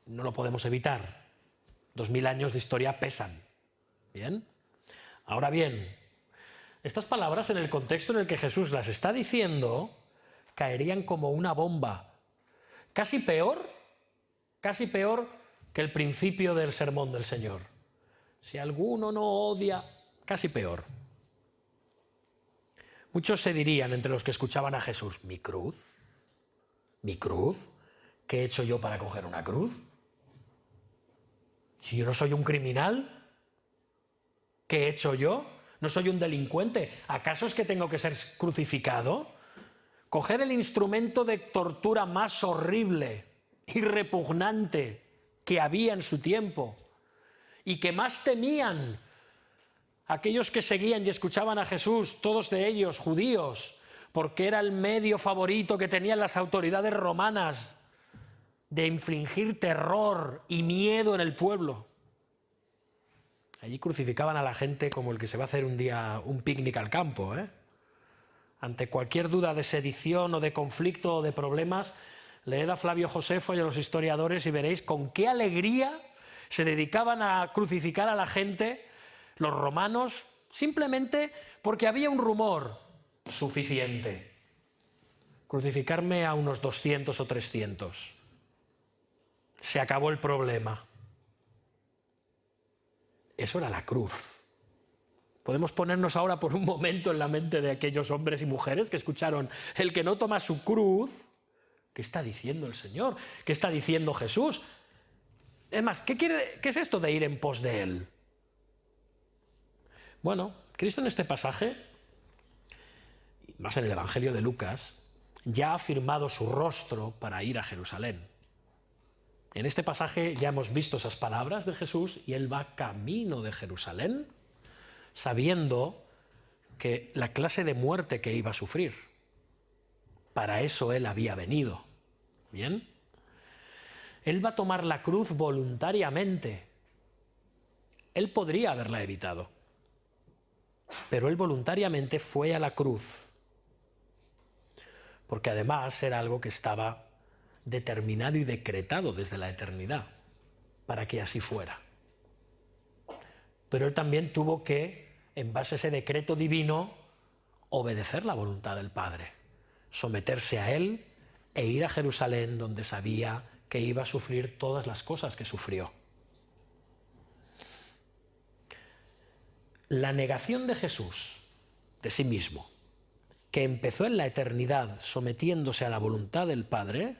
No lo podemos evitar. 2000 años de historia pesan. ¿Bien? Ahora bien, estas palabras en el contexto en el que Jesús las está diciendo caerían como una bomba. Casi peor que el principio del sermón del Señor. Si alguno no odia, casi peor. Muchos se dirían entre los que escuchaban a Jesús, ¿mi cruz? ¿Mi cruz? ¿Qué he hecho yo para coger una cruz? Si yo no soy un criminal, ¿qué he hecho yo? ¿No soy un delincuente? ¿Acaso es que tengo que ser crucificado? Coger el instrumento de tortura más horrible y repugnante que había en su tiempo y que más temían aquellos que seguían y escuchaban a Jesús, todos de ellos judíos, porque era el medio favorito que tenían las autoridades romanas de infligir terror y miedo en el pueblo. Allí crucificaban a la gente como el que se va a hacer un día un picnic al campo, ¿eh? Ante cualquier duda de sedición o de conflicto o de problemas, leed a Flavio Josefo y a los historiadores y veréis con qué alegría se dedicaban a crucificar a la gente, los romanos, simplemente porque había un rumor suficiente. Crucificarme a unos 200 o 300. Se acabó el problema. Eso era la cruz. Podemos ponernos ahora por un momento en la mente de aquellos hombres y mujeres que escucharon el que no toma su cruz. ¿Qué está diciendo el Señor? ¿Qué está diciendo Jesús? Es más, ¿qué es esto de ir en pos de Él? Bueno, Cristo en este pasaje, más en el Evangelio de Lucas, ya ha firmado su rostro para ir a Jerusalén. En este pasaje ya hemos visto esas palabras de Jesús y Él va camino de Jerusalén, sabiendo que la clase de muerte que iba a sufrir. Para eso Él había venido. ¿Bien? Él va a tomar la cruz voluntariamente. Él podría haberla evitado, pero Él voluntariamente fue a la cruz, porque además era algo que estaba determinado y decretado desde la eternidad, para que así fuera. Pero Él también tuvo que, en base a ese decreto divino, obedecer la voluntad del Padre, someterse a Él e ir a Jerusalén, donde sabía que iba a sufrir todas las cosas que sufrió. La negación de Jesús de sí mismo, que empezó en la eternidad sometiéndose a la voluntad del Padre,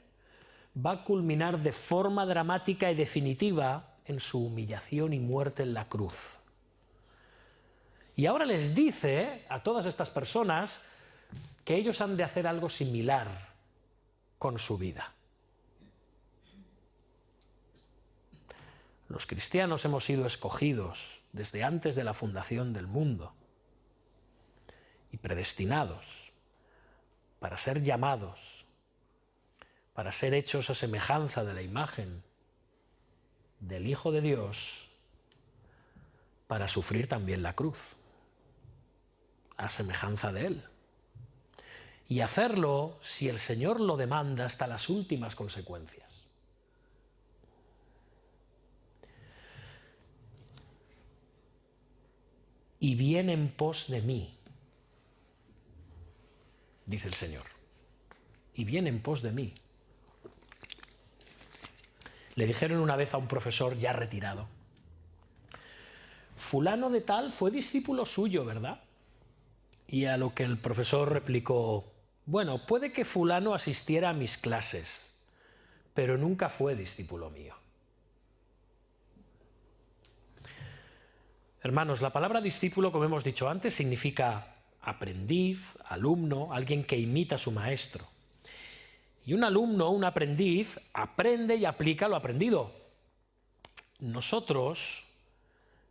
va a culminar de forma dramática y definitiva en su humillación y muerte en la cruz. Y ahora les dice a todas estas personas que ellos han de hacer algo similar con su vida. Los cristianos hemos sido escogidos desde antes de la fundación del mundo y predestinados para ser llamados, para ser hechos a semejanza de la imagen del Hijo de Dios para sufrir también la cruz, a semejanza de Él. Y hacerlo, si el Señor lo demanda, hasta las últimas consecuencias. Y viene en pos de mí, dice el Señor. Y viene en pos de mí. Le dijeron una vez a un profesor ya retirado: fulano de tal fue discípulo suyo, ¿verdad? Y a lo que el profesor replicó: bueno, puede que fulano asistiera a mis clases, pero nunca fue discípulo mío. Hermanos, la palabra discípulo, como hemos dicho antes, significa aprendiz, alumno, alguien que imita a su maestro. Y un alumno, un aprendiz, aprende y aplica lo aprendido. Nosotros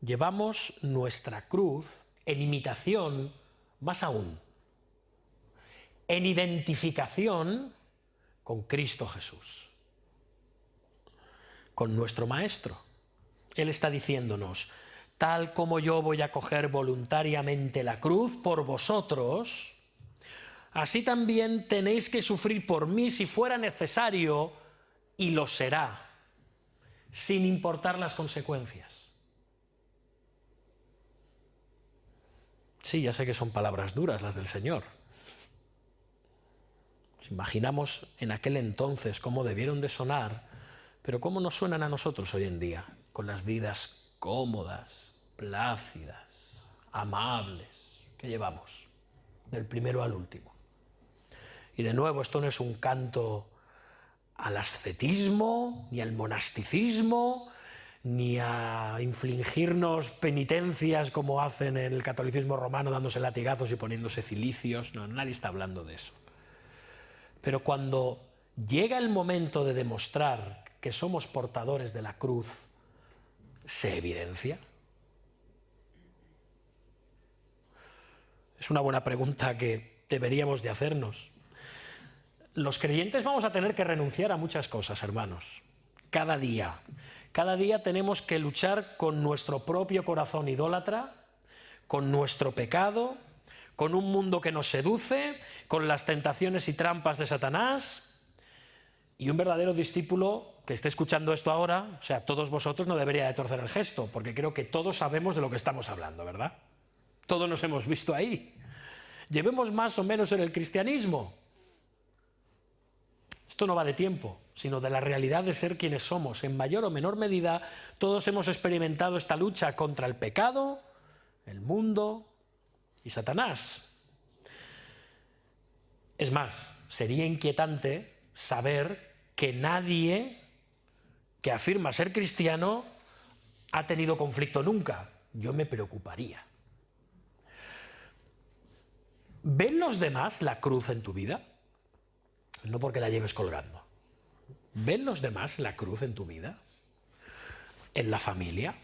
llevamos nuestra cruz en imitación, más aún, en identificación con Cristo Jesús, con nuestro Maestro. Él está diciéndonos: tal como yo voy a coger voluntariamente la cruz por vosotros, así también tenéis que sufrir por mí si fuera necesario, y lo será, sin importar las consecuencias. Sí, ya sé que son palabras duras las del Señor. Nos imaginamos en aquel entonces cómo debieron de sonar, pero cómo nos suenan a nosotros hoy en día, con las vidas cómodas, plácidas, amables que llevamos, del primero al último. Y de nuevo, esto no es un canto al ascetismo, ni al monasticismo, ni a infligirnos penitencias como hacen en el catolicismo romano, dándose latigazos y poniéndose cilicios. No, nadie está hablando de eso. Pero cuando llega el momento de demostrar que somos portadores de la cruz, ¿se evidencia? Es una buena pregunta que deberíamos de hacernos. Los creyentes vamos a tener que renunciar a muchas cosas, hermanos. Cada día. Cada día tenemos que luchar con nuestro propio corazón idólatra, con nuestro pecado, con un mundo que nos seduce, con las tentaciones y trampas de Satanás. Y un verdadero discípulo que esté escuchando esto ahora, o sea, todos vosotros, no debería de torcer el gesto, porque creo que todos sabemos de lo que estamos hablando, ¿verdad? Todos nos hemos visto ahí. Llevemos más o menos en el cristianismo. Esto no va de tiempo, sino de la realidad de ser quienes somos. En mayor o menor medida, todos hemos experimentado esta lucha contra el pecado, el mundo y Satanás. Es más, sería inquietante saber que nadie que afirma ser cristiano ha tenido conflicto nunca. Yo me preocuparía. ¿Ven los demás la cruz en tu vida? No porque la lleves colgando. ¿Ven los demás la cruz en tu vida? En la familia,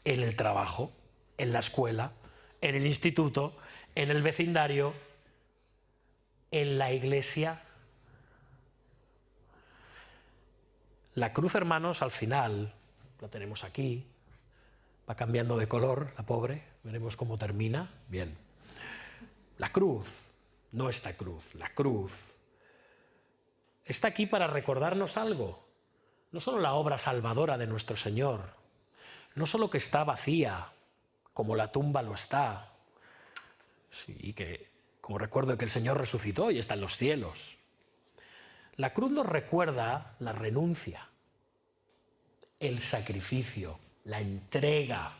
en el trabajo, en la escuela, en el instituto, en el vecindario, en la iglesia. La cruz, hermanos, al final, la tenemos aquí, va cambiando de color, la pobre, veremos cómo termina. Bien. La cruz, no esta cruz, la cruz, está aquí para recordarnos algo. No solo la obra salvadora de nuestro Señor, no solo que está vacía, como la tumba lo está, y que, como recuerdo que el Señor resucitó y está en los cielos. La cruz nos recuerda la renuncia, el sacrificio, la entrega,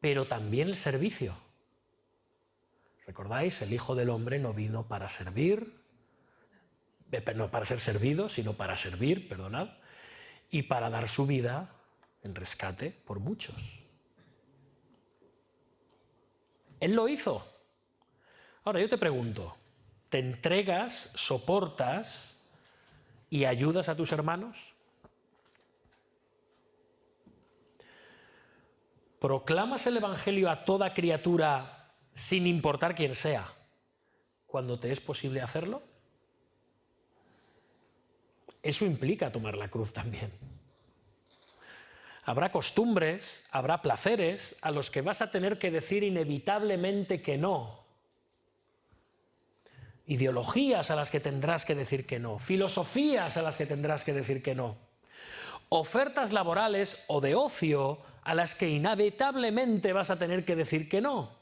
pero también el servicio. ¿Recordáis? El Hijo del Hombre no vino para servir, no para ser servido, sino para servir, perdonad, y para dar su vida en rescate por muchos. Él lo hizo. Ahora yo te pregunto, ¿te entregas, soportas y ayudas a tus hermanos? ¿Proclamas el Evangelio a toda criatura sin importar quién sea, cuando te es posible hacerlo? Eso implica tomar la cruz también. Habrá costumbres, habrá placeres a los que vas a tener que decir inevitablemente que no. Ideologías a las que tendrás que decir que no. Filosofías a las que tendrás que decir que no. Ofertas laborales o de ocio a las que inevitablemente vas a tener que decir que no.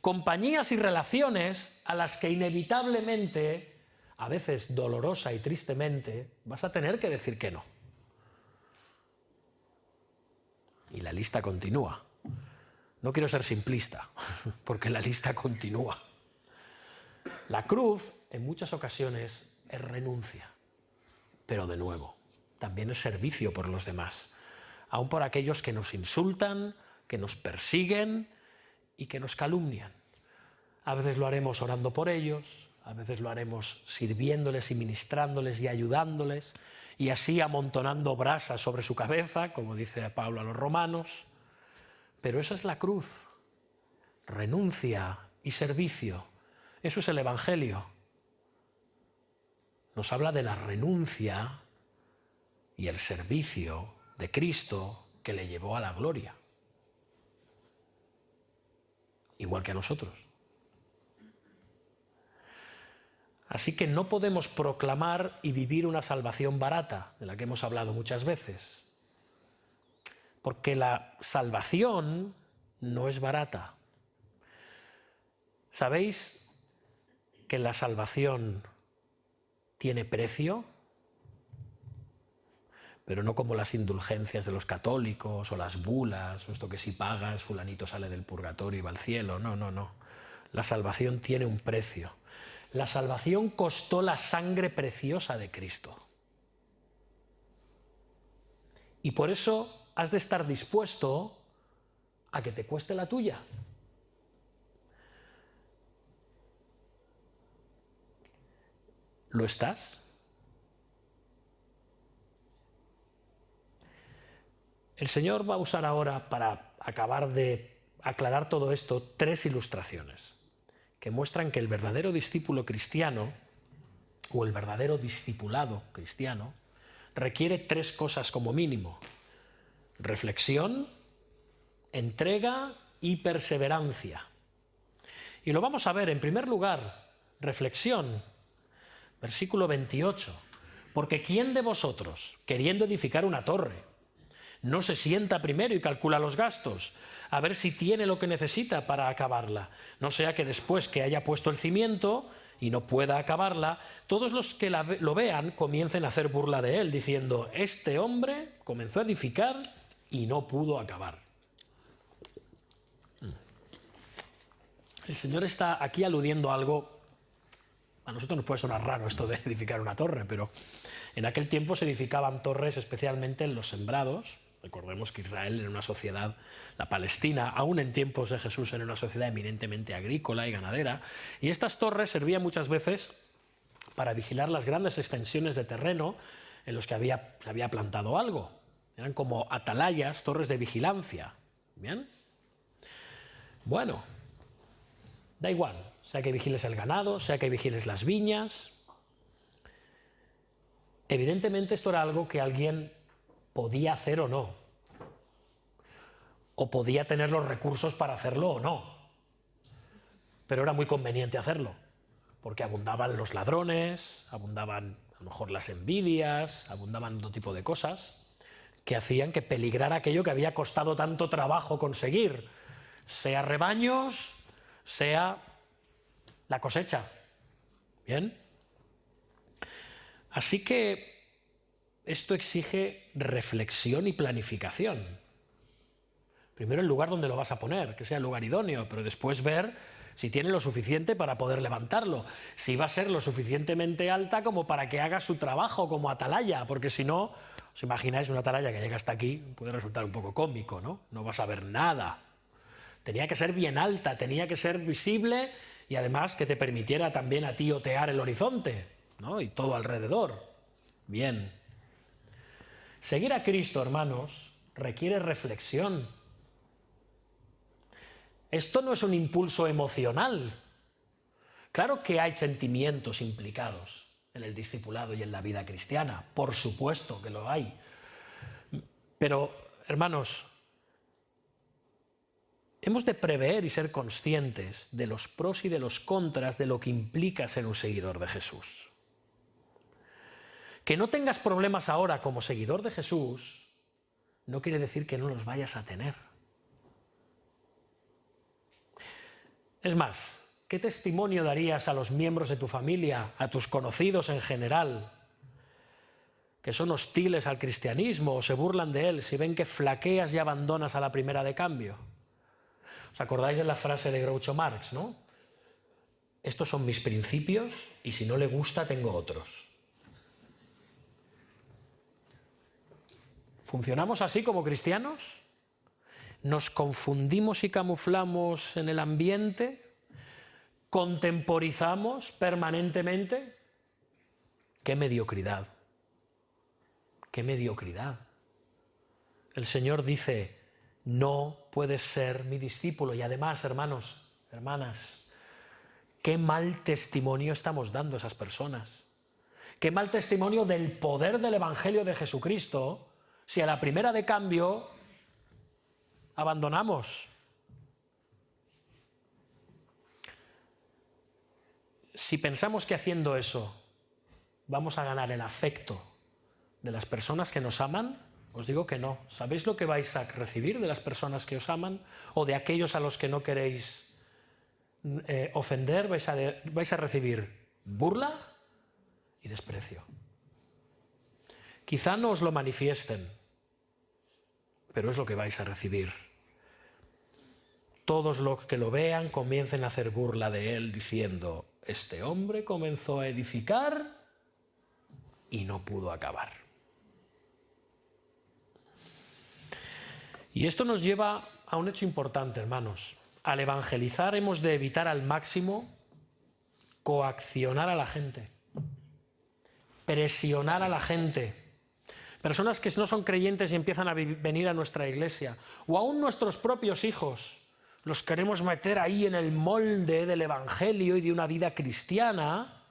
Compañías y relaciones a las que inevitablemente, a veces dolorosa y tristemente, vas a tener que decir que no. Y la lista continúa. No quiero ser simplista, porque la lista continúa. La cruz, en muchas ocasiones, es renuncia. Pero de nuevo, también es servicio por los demás. Aun por aquellos que nos insultan, que nos persiguen y que nos calumnian. A veces lo haremos orando por ellos, a veces lo haremos sirviéndoles y ministrándoles y ayudándoles, y así amontonando brasas sobre su cabeza, como dice Pablo a los romanos. Pero esa es la cruz, renuncia y servicio. Eso es el Evangelio. Nos habla de la renuncia y el servicio de Cristo que le llevó a la gloria. Igual que a nosotros. Así que no podemos proclamar y vivir una salvación barata, de la que hemos hablado muchas veces. Porque la salvación no es barata. ¿Sabéis que la salvación tiene precio? Pero no como las indulgencias de los católicos o las bulas, o esto que si pagas fulanito sale del purgatorio y va al cielo. No, no, no. La salvación tiene un precio. La salvación costó la sangre preciosa de Cristo. Y por eso has de estar dispuesto a que te cueste la tuya. ¿Lo estás? El Señor va a usar ahora, para acabar de aclarar todo esto, 3 ilustraciones que muestran que el verdadero discípulo cristiano, o el verdadero discipulado cristiano, requiere 3 cosas como mínimo: reflexión, entrega y perseverancia. Y lo vamos a ver. En primer lugar, reflexión, versículo 28. Porque ¿quién de vosotros, queriendo edificar una torre, no se sienta primero y calcula los gastos, a ver si tiene lo que necesita para acabarla? No sea que después que haya puesto el cimiento y no pueda acabarla, todos los que lo vean comiencen a hacer burla de él, diciendo: este hombre comenzó a edificar y no pudo acabar. El Señor está aquí aludiendo a algo. A nosotros nos puede sonar raro esto de edificar una torre, pero en aquel tiempo se edificaban torres especialmente en los sembrados. Recordemos que Israel era una sociedad, la Palestina, aún en tiempos de Jesús, era una sociedad eminentemente agrícola y ganadera, y estas torres servían muchas veces para vigilar las grandes extensiones de terreno en los que se había plantado algo. Eran como atalayas, torres de vigilancia. ¿Bien? Bueno, da igual, sea que vigiles el ganado, sea que vigiles las viñas. Evidentemente esto era algo que alguien podía hacer o no, o podía tener los recursos para hacerlo o no, pero era muy conveniente hacerlo, porque abundaban los ladrones, abundaban a lo mejor las envidias, abundaban otro tipo de cosas que hacían que peligrara aquello que había costado tanto trabajo conseguir, sea rebaños, sea la cosecha. ¿Bien? Así que esto exige reflexión y planificación. Primero el lugar donde lo vas a poner, que sea el lugar idóneo, pero después ver si tiene lo suficiente para poder levantarlo, si va a ser lo suficientemente alta como para que haga su trabajo como atalaya, porque si no, os imagináis una atalaya que llega hasta aquí, puede resultar un poco cómico, ¿no? No vas a ver nada. Tenía que ser bien alta, tenía que ser visible y además que te permitiera también a ti otear el horizonte, ¿no? Y todo alrededor. Bien. Seguir a Cristo, hermanos, requiere reflexión. Esto no es un impulso emocional. Claro que hay sentimientos implicados en el discipulado y en la vida cristiana, por supuesto que lo hay. Pero, hermanos, hemos de prever y ser conscientes de los pros y de los contras de lo que implica ser un seguidor de Jesús. Que no tengas problemas ahora como seguidor de Jesús no quiere decir que no los vayas a tener. Es más, ¿qué testimonio darías a los miembros de tu familia, a tus conocidos en general, que son hostiles al cristianismo o se burlan de él, si ven que flaqueas y abandonas a la primera de cambio? ¿Os acordáis de la frase de Groucho Marx, no? Estos son mis principios y si no le gusta tengo otros. ¿Funcionamos así como cristianos? ¿Nos confundimos y camuflamos en el ambiente? ¿Contemporizamos permanentemente? ¡Qué mediocridad! ¡Qué mediocridad! El Señor dice, no puedes ser mi discípulo. Y además, hermanos, hermanas, qué mal testimonio estamos dando a esas personas. Qué mal testimonio del poder del Evangelio de Jesucristo si a la primera de cambio abandonamos. Si pensamos que haciendo eso vamos a ganar el afecto de las personas que nos aman, os digo que no. ¿Sabéis lo que vais a recibir de las personas que os aman? ¿O de aquellos a los que no queréis ofender? Vais a recibir burla y desprecio. Quizá no os lo manifiesten, pero es lo que vais a recibir. Todos los que lo vean comiencen a hacer burla de él diciendo, este hombre comenzó a edificar y no pudo acabar. Y esto nos lleva a un hecho importante, hermanos. Al evangelizar hemos de evitar al máximo coaccionar a la gente, presionar a la gente. Personas que no son creyentes y empiezan a venir a nuestra iglesia, o aún nuestros propios hijos, los queremos meter ahí en el molde del evangelio y de una vida cristiana,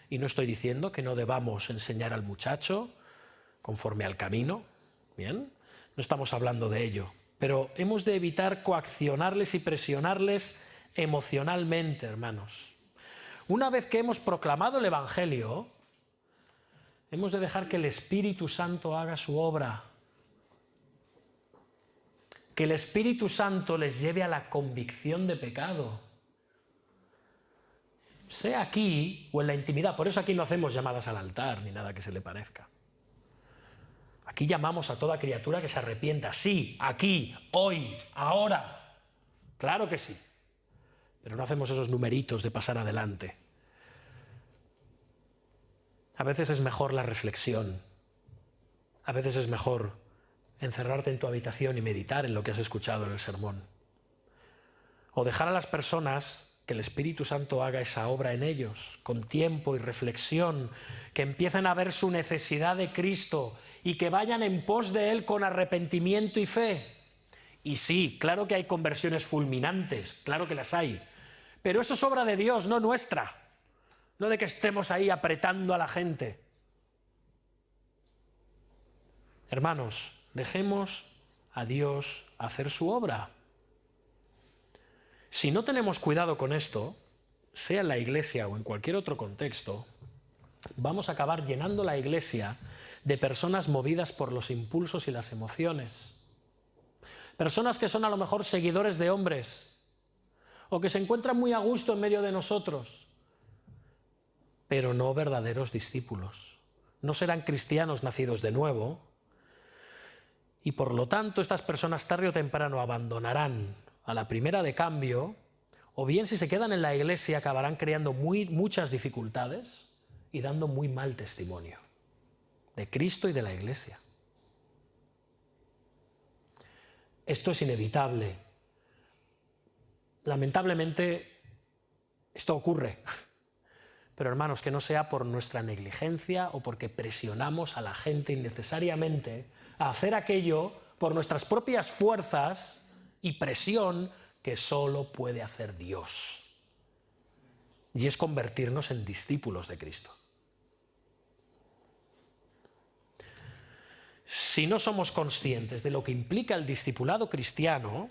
y no estoy diciendo que no debamos enseñar al muchacho conforme al camino, ¿bien? No estamos hablando de ello, pero hemos de evitar coaccionarles y presionarles emocionalmente, hermanos. Una vez que hemos proclamado el evangelio, hemos de dejar que el Espíritu Santo haga su obra. Que el Espíritu Santo les lleve a la convicción de pecado. Sea aquí o en la intimidad. Por eso aquí no hacemos llamadas al altar ni nada que se le parezca. Aquí llamamos a toda criatura que se arrepienta. Sí, aquí, hoy, ahora. Claro que sí. Pero no hacemos esos numeritos de pasar adelante. A veces es mejor la reflexión. A veces es mejor encerrarte en tu habitación y meditar en lo que has escuchado en el sermón. O dejar a las personas que el Espíritu Santo haga esa obra en ellos, con tiempo y reflexión, que empiecen a ver su necesidad de Cristo y que vayan en pos de Él con arrepentimiento y fe. Y sí, claro que hay conversiones fulminantes, claro que las hay, pero eso es obra de Dios, no nuestra. No de que estemos ahí apretando a la gente. Hermanos, dejemos a Dios hacer su obra. Si no tenemos cuidado con esto, sea en la iglesia o en cualquier otro contexto, vamos a acabar llenando la iglesia de personas movidas por los impulsos y las emociones. Personas que son a lo mejor seguidores de hombres o que se encuentran muy a gusto en medio de nosotros, pero no verdaderos discípulos. No serán cristianos nacidos de nuevo y por lo tanto estas personas tarde o temprano abandonarán a la primera de cambio, o bien si se quedan en la iglesia acabarán creando muchas dificultades y dando muy mal testimonio de Cristo y de la iglesia. Esto es inevitable. Lamentablemente esto ocurre. Pero hermanos, que no sea por nuestra negligencia o porque presionamos a la gente innecesariamente a hacer aquello por nuestras propias fuerzas y presión que solo puede hacer Dios. Y es convertirnos en discípulos de Cristo. si no somos conscientes de lo que implica el discipulado cristiano,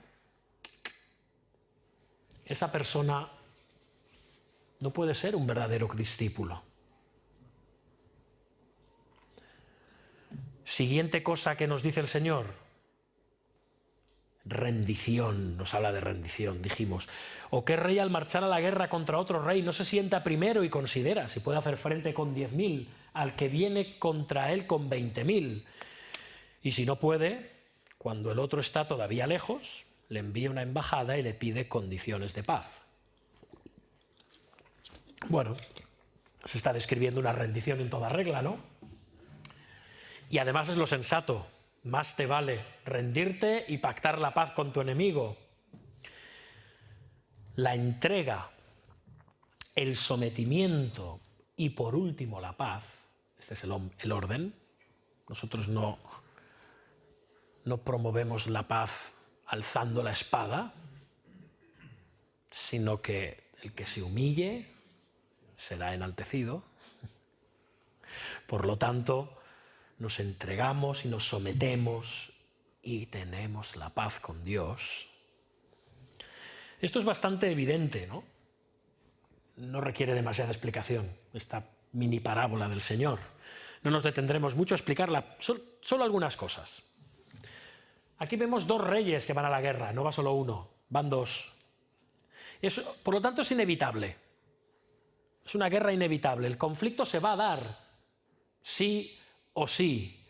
esa persona no puede ser un verdadero discípulo. Siguiente cosa que nos dice el Señor: rendición. Nos habla de rendición, dijimos. ¿O qué rey al marchar a la guerra contra otro rey no se sienta primero y considera si puede hacer frente con 10.000 al que viene contra él con 20.000? Y si no puede, cuando el otro está todavía lejos, le envía una embajada y le pide condiciones de paz. Bueno, se está describiendo una rendición en toda regla, ¿no? Y además es lo sensato. Más te vale rendirte y pactar la paz con tu enemigo. La entrega, el sometimiento y por último la paz, este es el orden. Nosotros no promovemos la paz alzando la espada, sino que el que se humille será enaltecido. Por lo tanto, nos entregamos y nos sometemos y tenemos la paz con Dios. Esto es bastante evidente, ¿no? No requiere demasiada explicación, esta mini parábola del Señor. No nos detendremos mucho a explicarla, solo algunas cosas. Aquí vemos dos reyes que van a la guerra, no va solo uno, van dos. Por lo tanto, es inevitable. Es una guerra inevitable. El conflicto se va a dar, sí o sí.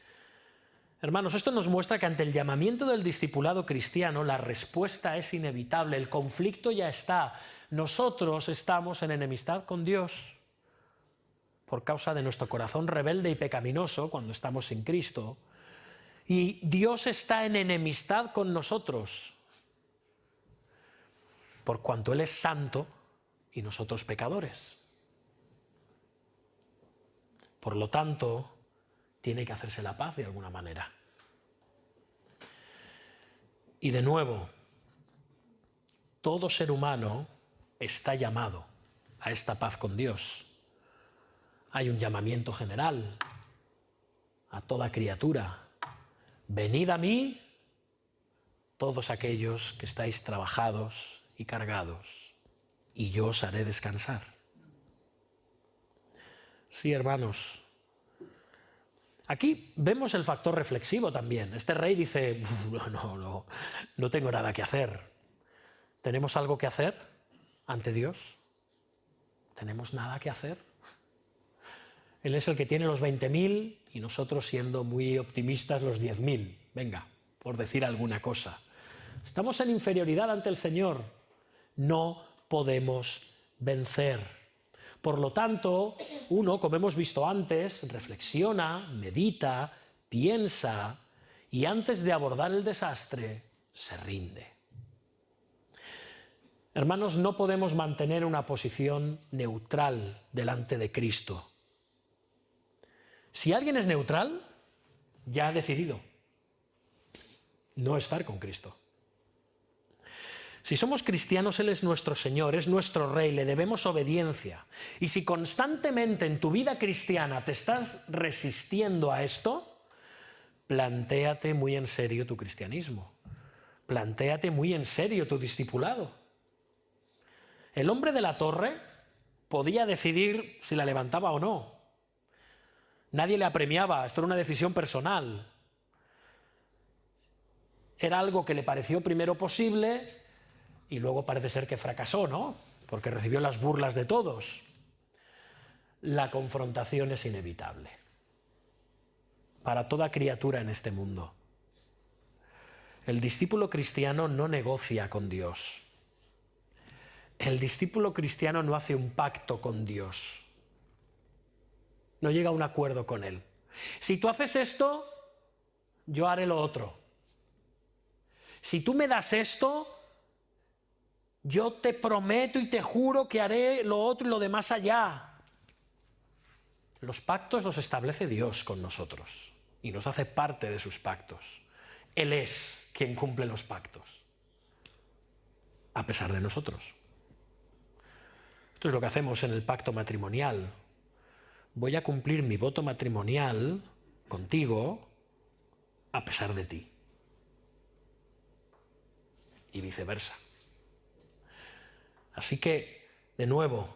Hermanos, esto nos muestra que ante el llamamiento del discipulado cristiano la respuesta es inevitable, el conflicto ya está. Nosotros estamos en enemistad con Dios por causa de nuestro corazón rebelde y pecaminoso cuando estamos sin Cristo, y Dios está en enemistad con nosotros por cuanto Él es santo y nosotros pecadores. Por lo tanto, tiene que hacerse la paz de alguna manera. Y de nuevo, todo ser humano está llamado a esta paz con Dios. Hay un llamamiento general a toda criatura. Venid a mí, todos aquellos que estáis trabajados y cargados, y yo os haré descansar. Sí, hermanos. Aquí vemos el factor reflexivo también. Este rey dice, no tengo nada que hacer. ¿Tenemos algo que hacer ante Dios? ¿Tenemos nada que hacer? Él es el que tiene los 20.000 y nosotros, siendo muy optimistas, los 10.000. Venga, por decir alguna cosa. Estamos en inferioridad ante el Señor. No podemos vencer. Por lo tanto, uno, como hemos visto antes, reflexiona, medita, piensa y antes de abordar el desastre, se rinde. Hermanos, no podemos mantener una posición neutral delante de Cristo. Si alguien es neutral, ya ha decidido no estar con Cristo. Si somos cristianos, Él es nuestro Señor, es nuestro Rey, le debemos obediencia. Y si constantemente en tu vida cristiana te estás resistiendo a esto, plantéate muy en serio tu cristianismo. Plantéate muy en serio tu discipulado. El hombre de la torre podía decidir si la levantaba o no. Nadie le apremiaba, esto era una decisión personal. Era algo que le pareció primero posible y luego parece ser que fracasó, ¿no? Porque recibió las burlas de todos. La confrontación es inevitable para toda criatura en este mundo. El discípulo cristiano no negocia con Dios. El discípulo cristiano no hace un pacto con Dios. No llega a un acuerdo con Él. Si tú haces esto, yo haré lo otro. Si tú me das esto, yo te prometo y te juro que haré lo otro y lo demás allá. Los pactos los establece Dios con nosotros y nos hace parte de sus pactos. Él es quien cumple los pactos, a pesar de nosotros. Esto es lo que hacemos en el pacto matrimonial. Voy a cumplir mi voto matrimonial contigo a pesar de ti. Y viceversa. Así que, de nuevo,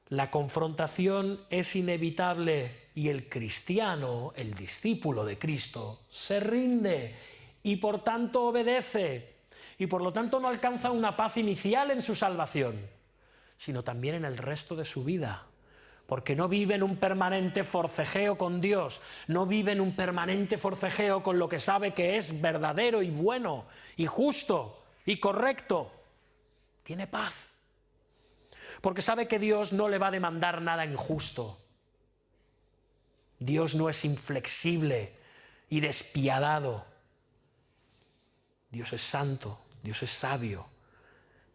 la confrontación es inevitable y el cristiano, el discípulo de Cristo, se rinde y por tanto obedece y por lo tanto no alcanza una paz inicial en su salvación, sino también en el resto de su vida, porque no vive en un permanente forcejeo con Dios, no vive en un permanente forcejeo con lo que sabe que es verdadero y bueno y justo y correcto. Tiene paz. Porque sabe que Dios no le va a demandar nada injusto. Dios no es inflexible y despiadado. Dios es santo, Dios es sabio.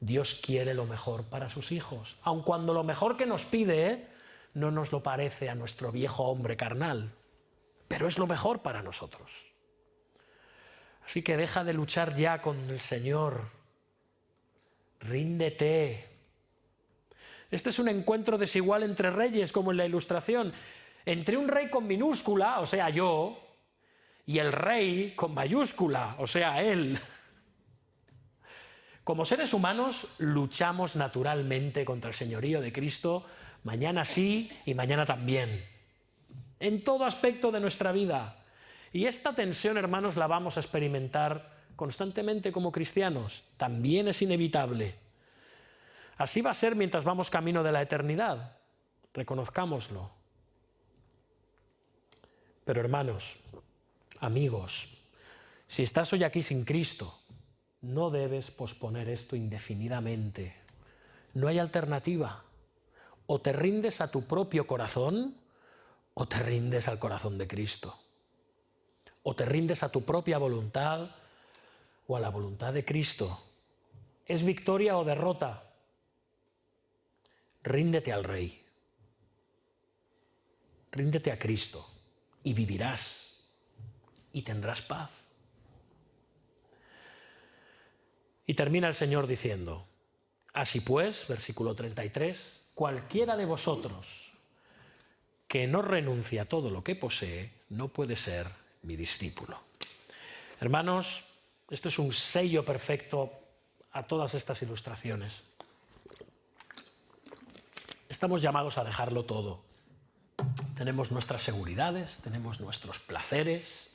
Dios quiere lo mejor para sus hijos, aun cuando lo mejor que nos pide no nos lo parece a nuestro viejo hombre carnal, pero es lo mejor para nosotros. Así que deja de luchar ya con el Señor. Ríndete. Este es un encuentro desigual entre reyes, como en la ilustración, entre un rey con minúscula, o sea, yo, y el rey con mayúscula, o sea, él. Como seres humanos luchamos naturalmente contra el señorío de Cristo, mañana sí y mañana también, en todo aspecto de nuestra vida. Y esta tensión, hermanos, la vamos a experimentar constantemente como cristianos. También es inevitable. Así va a ser mientras vamos camino de la eternidad, reconozcámoslo. Pero hermanos, amigos, si estás hoy aquí sin Cristo, no debes posponer esto indefinidamente. No hay alternativa. O te rindes a tu propio corazón o te rindes al corazón de Cristo. O te rindes a tu propia voluntad o a la voluntad de Cristo. ¿Es victoria o derrota? Ríndete al Rey, ríndete a Cristo y vivirás y tendrás paz. Y termina el Señor diciendo, así pues, versículo 33, cualquiera de vosotros que no renuncie a todo lo que posee, no puede ser mi discípulo. Hermanos, esto es un sello perfecto a todas estas ilustraciones. Estamos llamados a dejarlo todo. Tenemos nuestras seguridades, tenemos nuestros placeres,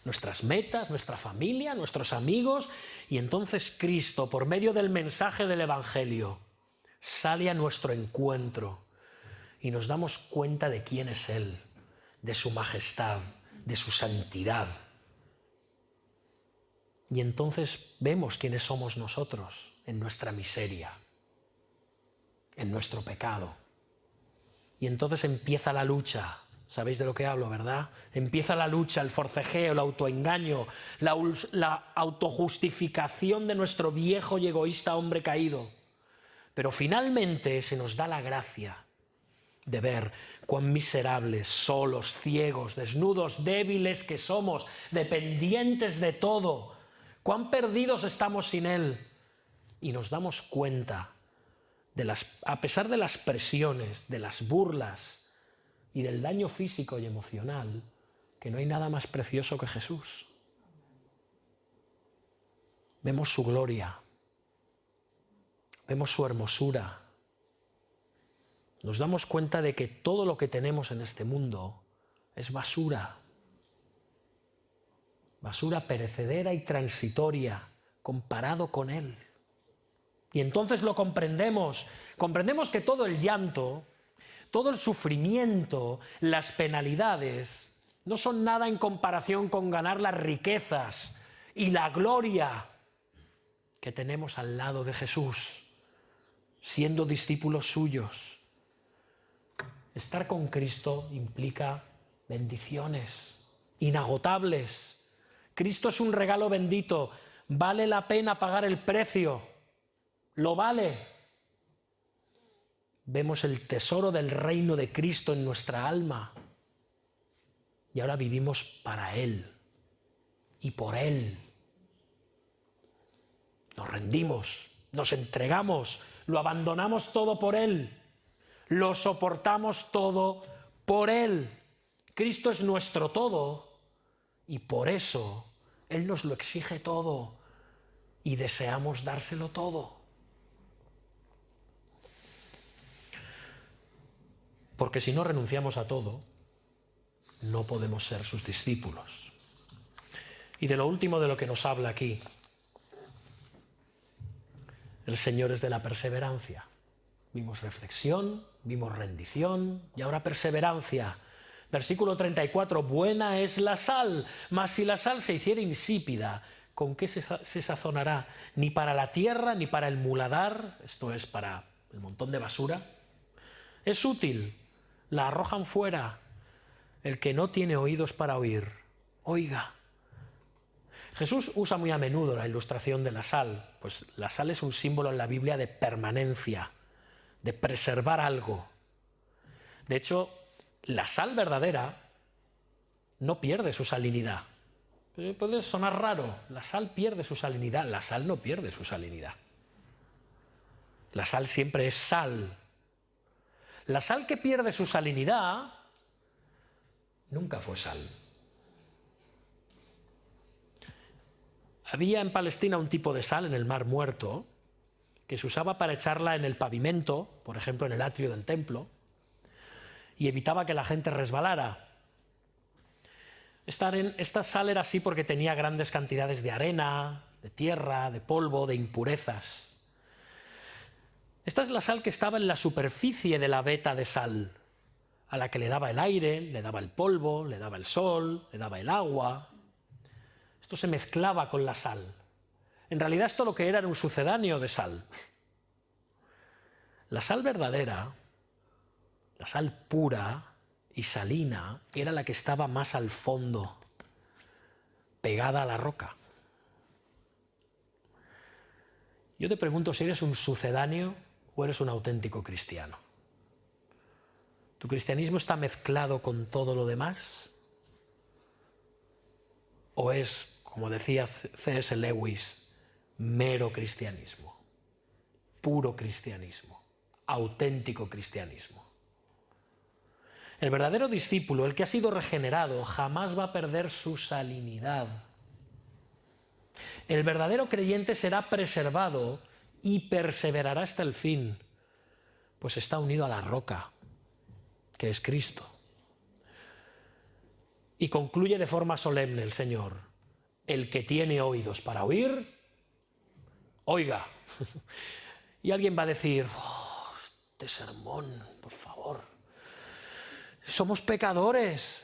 nuestras metas, nuestra familia, nuestros amigos, y entonces Cristo, por medio del mensaje del Evangelio, sale a nuestro encuentro y nos damos cuenta de quién es Él, de su majestad, de su santidad. Y entonces vemos quiénes somos nosotros en nuestra miseria, en nuestro pecado. Y entonces empieza la lucha. Sabéis de lo que hablo, ¿verdad? Empieza la lucha, el forcejeo, el autoengaño, la autojustificación de nuestro viejo y egoísta hombre caído. Pero finalmente se nos da la gracia de ver cuán miserables, solos, ciegos, desnudos, débiles que somos, dependientes de todo, cuán perdidos estamos sin Él. Y nos damos cuenta, a pesar de las presiones, de las burlas y del daño físico y emocional, que no hay nada más precioso que Jesús. Vemos su gloria, vemos su hermosura. Nos damos cuenta de que todo lo que tenemos en este mundo es basura. Basura perecedera y transitoria comparado con Él. Y entonces lo comprendemos. Comprendemos que todo el llanto, todo el sufrimiento, las penalidades, no son nada en comparación con ganar las riquezas y la gloria que tenemos al lado de Jesús, siendo discípulos suyos. Estar con Cristo implica bendiciones inagotables. Cristo es un regalo bendito. Vale la pena pagar el precio. Lo vale. Vemos el tesoro del reino de Cristo en nuestra alma. Y ahora vivimos para Él y por Él. Nos rendimos, nos entregamos, lo abandonamos todo por Él. Lo soportamos todo por Él. Cristo es nuestro todo Y por eso Él nos lo exige todo y deseamos dárselo todo. Porque si no renunciamos a todo, no podemos ser sus discípulos. Y de lo último de lo que nos habla aquí, el Señor es de la perseverancia. Vimos reflexión, vimos rendición y ahora perseverancia. Versículo 34, buena es la sal, mas si la sal se hiciera insípida, ¿con qué se sazonará? Ni para la tierra, ni para el muladar, esto es para el montón de basura. Es útil, la arrojan fuera. El que no tiene oídos para oír, oiga. Jesús usa muy a menudo la ilustración de la sal, pues la sal es un símbolo en la Biblia de permanencia, de preservar algo. De hecho, la sal verdadera no pierde su salinidad. Puede sonar raro, la sal pierde su salinidad, la sal no pierde su salinidad. La sal siempre es sal. La sal que pierde su salinidad nunca fue sal. Había en Palestina un tipo de sal en el Mar Muerto que se usaba para echarla en el pavimento, por ejemplo en el atrio del templo, y evitaba que la gente resbalara. Esta sal era así porque tenía grandes cantidades de arena, de tierra, de polvo, de impurezas. Esta es la sal que estaba en la superficie de la veta de sal, a la que le daba el aire, le daba el polvo, le daba el sol, le daba el agua. Esto se mezclaba con la sal. En realidad esto lo que era un sucedáneo de sal. La sal verdadera, la sal pura y salina, era la que estaba más al fondo, pegada a la roca. Yo te pregunto si eres un sucedáneo o eres un auténtico cristiano. ¿Tu cristianismo está mezclado con todo lo demás? ¿O es, como decía C.S. Lewis, mero cristianismo, puro cristianismo, auténtico cristianismo? El verdadero discípulo, el que ha sido regenerado, jamás va a perder su salinidad. El verdadero creyente será preservado y perseverará hasta el fin, pues está unido a la roca, que es Cristo. Y concluye de forma solemne el Señor: el que tiene oídos para oír, oiga. Y alguien va a decir, este sermón, por favor, somos pecadores,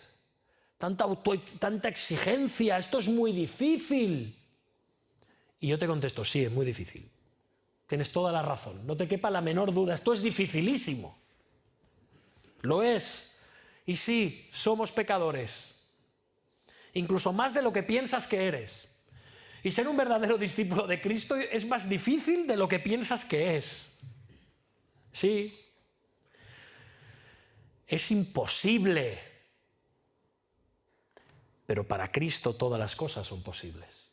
tanta exigencia, esto es muy difícil. Y yo te contesto, sí, es muy difícil. Tienes toda la razón, no te quepa la menor duda, esto es dificilísimo. Lo es. Y sí, somos pecadores. Incluso más de lo que piensas que eres. Y ser un verdadero discípulo de Cristo es más difícil de lo que piensas que es. Sí. Es imposible. Pero para Cristo todas las cosas son posibles.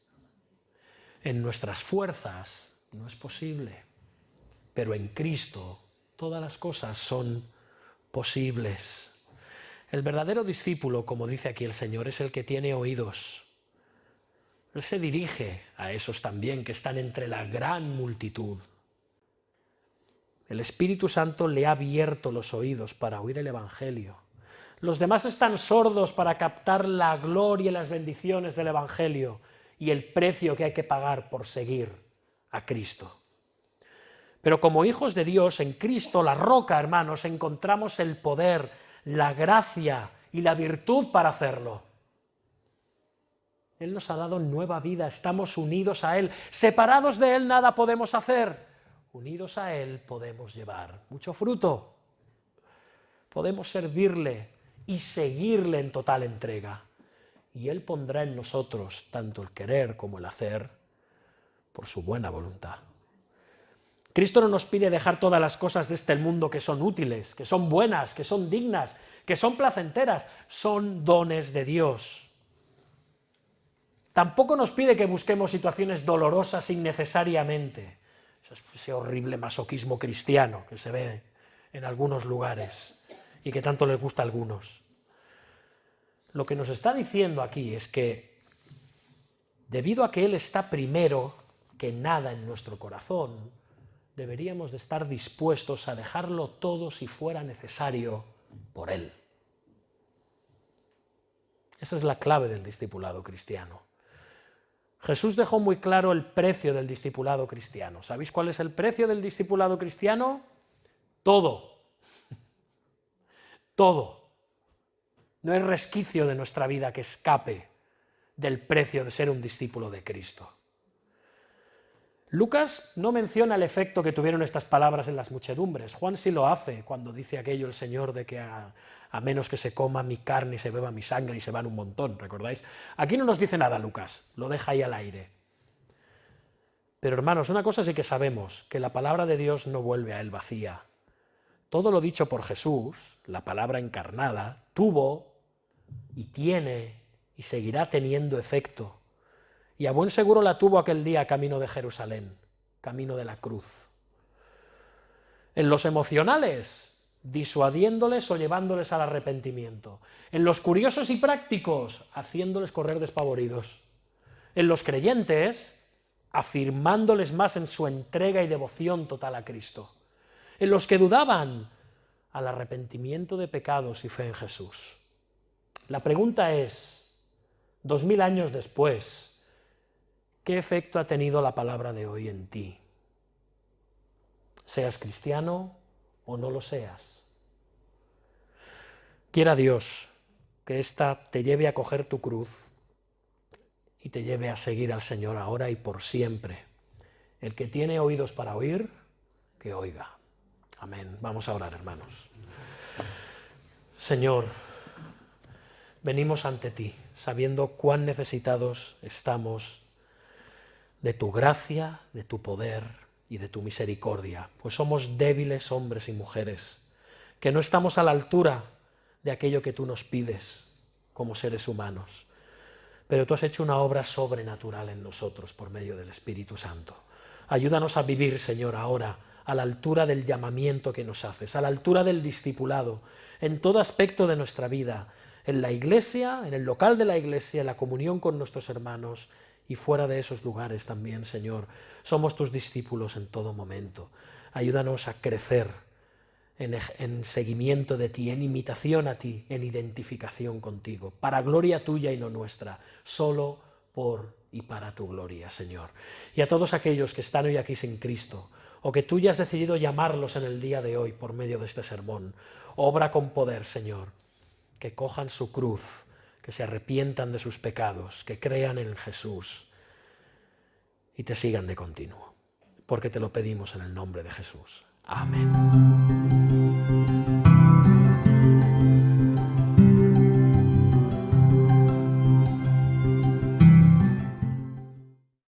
En nuestras fuerzas no es posible. Pero en Cristo todas las cosas son posibles. El verdadero discípulo, como dice aquí el Señor, es el que tiene oídos. Él se dirige a esos también que están entre la gran multitud. El Espíritu Santo le ha abierto los oídos para oír el Evangelio. Los demás están sordos para captar la gloria y las bendiciones del Evangelio y el precio que hay que pagar por seguir a Cristo. Pero como hijos de Dios, en Cristo, la roca, hermanos, encontramos el poder, la gracia y la virtud para hacerlo. Él nos ha dado nueva vida, estamos unidos a Él. Separados de Él nada podemos hacer. Unidos a Él podemos llevar mucho fruto. Podemos servirle y seguirle en total entrega. Y Él pondrá en nosotros tanto el querer como el hacer por su buena voluntad. Cristo no nos pide dejar todas las cosas de este mundo que son útiles, que son buenas, que son dignas, que son placenteras, son dones de Dios. Tampoco nos pide que busquemos situaciones dolorosas innecesariamente, ese horrible masoquismo cristiano que se ve en algunos lugares y que tanto les gusta a algunos. lo que nos está diciendo aquí es que, debido a que Él está primero que nada en nuestro corazón, deberíamos de estar dispuestos a dejarlo todo si fuera necesario por Él. Esa es la clave del discipulado cristiano. Jesús dejó muy claro el precio del discipulado cristiano. ¿Sabéis cuál es el precio del discipulado cristiano? Todo. Todo. No hay resquicio de nuestra vida que escape del precio de ser un discípulo de Cristo. Lucas no menciona el efecto que tuvieron estas palabras en las muchedumbres. Juan sí lo hace cuando dice aquello el Señor de que a menos que se coma mi carne y se beba mi sangre y se van un montón, ¿recordáis? Aquí no nos dice nada Lucas, lo deja ahí al aire. Pero hermanos, una cosa sí que sabemos, que la palabra de Dios no vuelve a él vacía. Todo lo dicho por Jesús, la palabra encarnada, tuvo y tiene y seguirá teniendo efecto. Y a buen seguro la tuvo aquel día camino de Jerusalén, camino de la cruz. En los emocionales, disuadiéndoles o llevándoles al arrepentimiento. En los curiosos y prácticos, haciéndoles correr despavoridos. En los creyentes, afirmándoles más en su entrega y devoción total a Cristo. En los que dudaban, al arrepentimiento de pecados y fe en Jesús. La pregunta es, 2000 años después, ¿qué efecto ha tenido la palabra de hoy en ti? Seas cristiano o no lo seas. Quiera Dios que ésta te lleve a coger tu cruz y te lleve a seguir al Señor ahora y por siempre. El que tiene oídos para oír, que oiga. Amén. Vamos a orar, hermanos. Señor, venimos ante ti, sabiendo cuán necesitados estamos de tu gracia, de tu poder y de tu misericordia, pues somos débiles hombres y mujeres, que no estamos a la altura de aquello que tú nos pides como seres humanos, pero tú has hecho una obra sobrenatural en nosotros por medio del Espíritu Santo. Ayúdanos a vivir, Señor, ahora a la altura del llamamiento que nos haces, a la altura del discipulado, en todo aspecto de nuestra vida, en la iglesia, en el local de la iglesia, en la comunión con nuestros hermanos y fuera de esos lugares también, Señor. Somos tus discípulos en todo momento. Ayúdanos a crecer en seguimiento de ti, en imitación a ti, en identificación contigo, para gloria tuya y no nuestra, solo por y para tu gloria, Señor. Y a todos aquellos que están hoy aquí sin Cristo, o que tú ya has decidido llamarlos en el día de hoy por medio de este sermón, obra con poder, Señor, que cojan su cruz, que se arrepientan de sus pecados, que crean en Jesús y te sigan de continuo, porque te lo pedimos en el nombre de Jesús. Amén.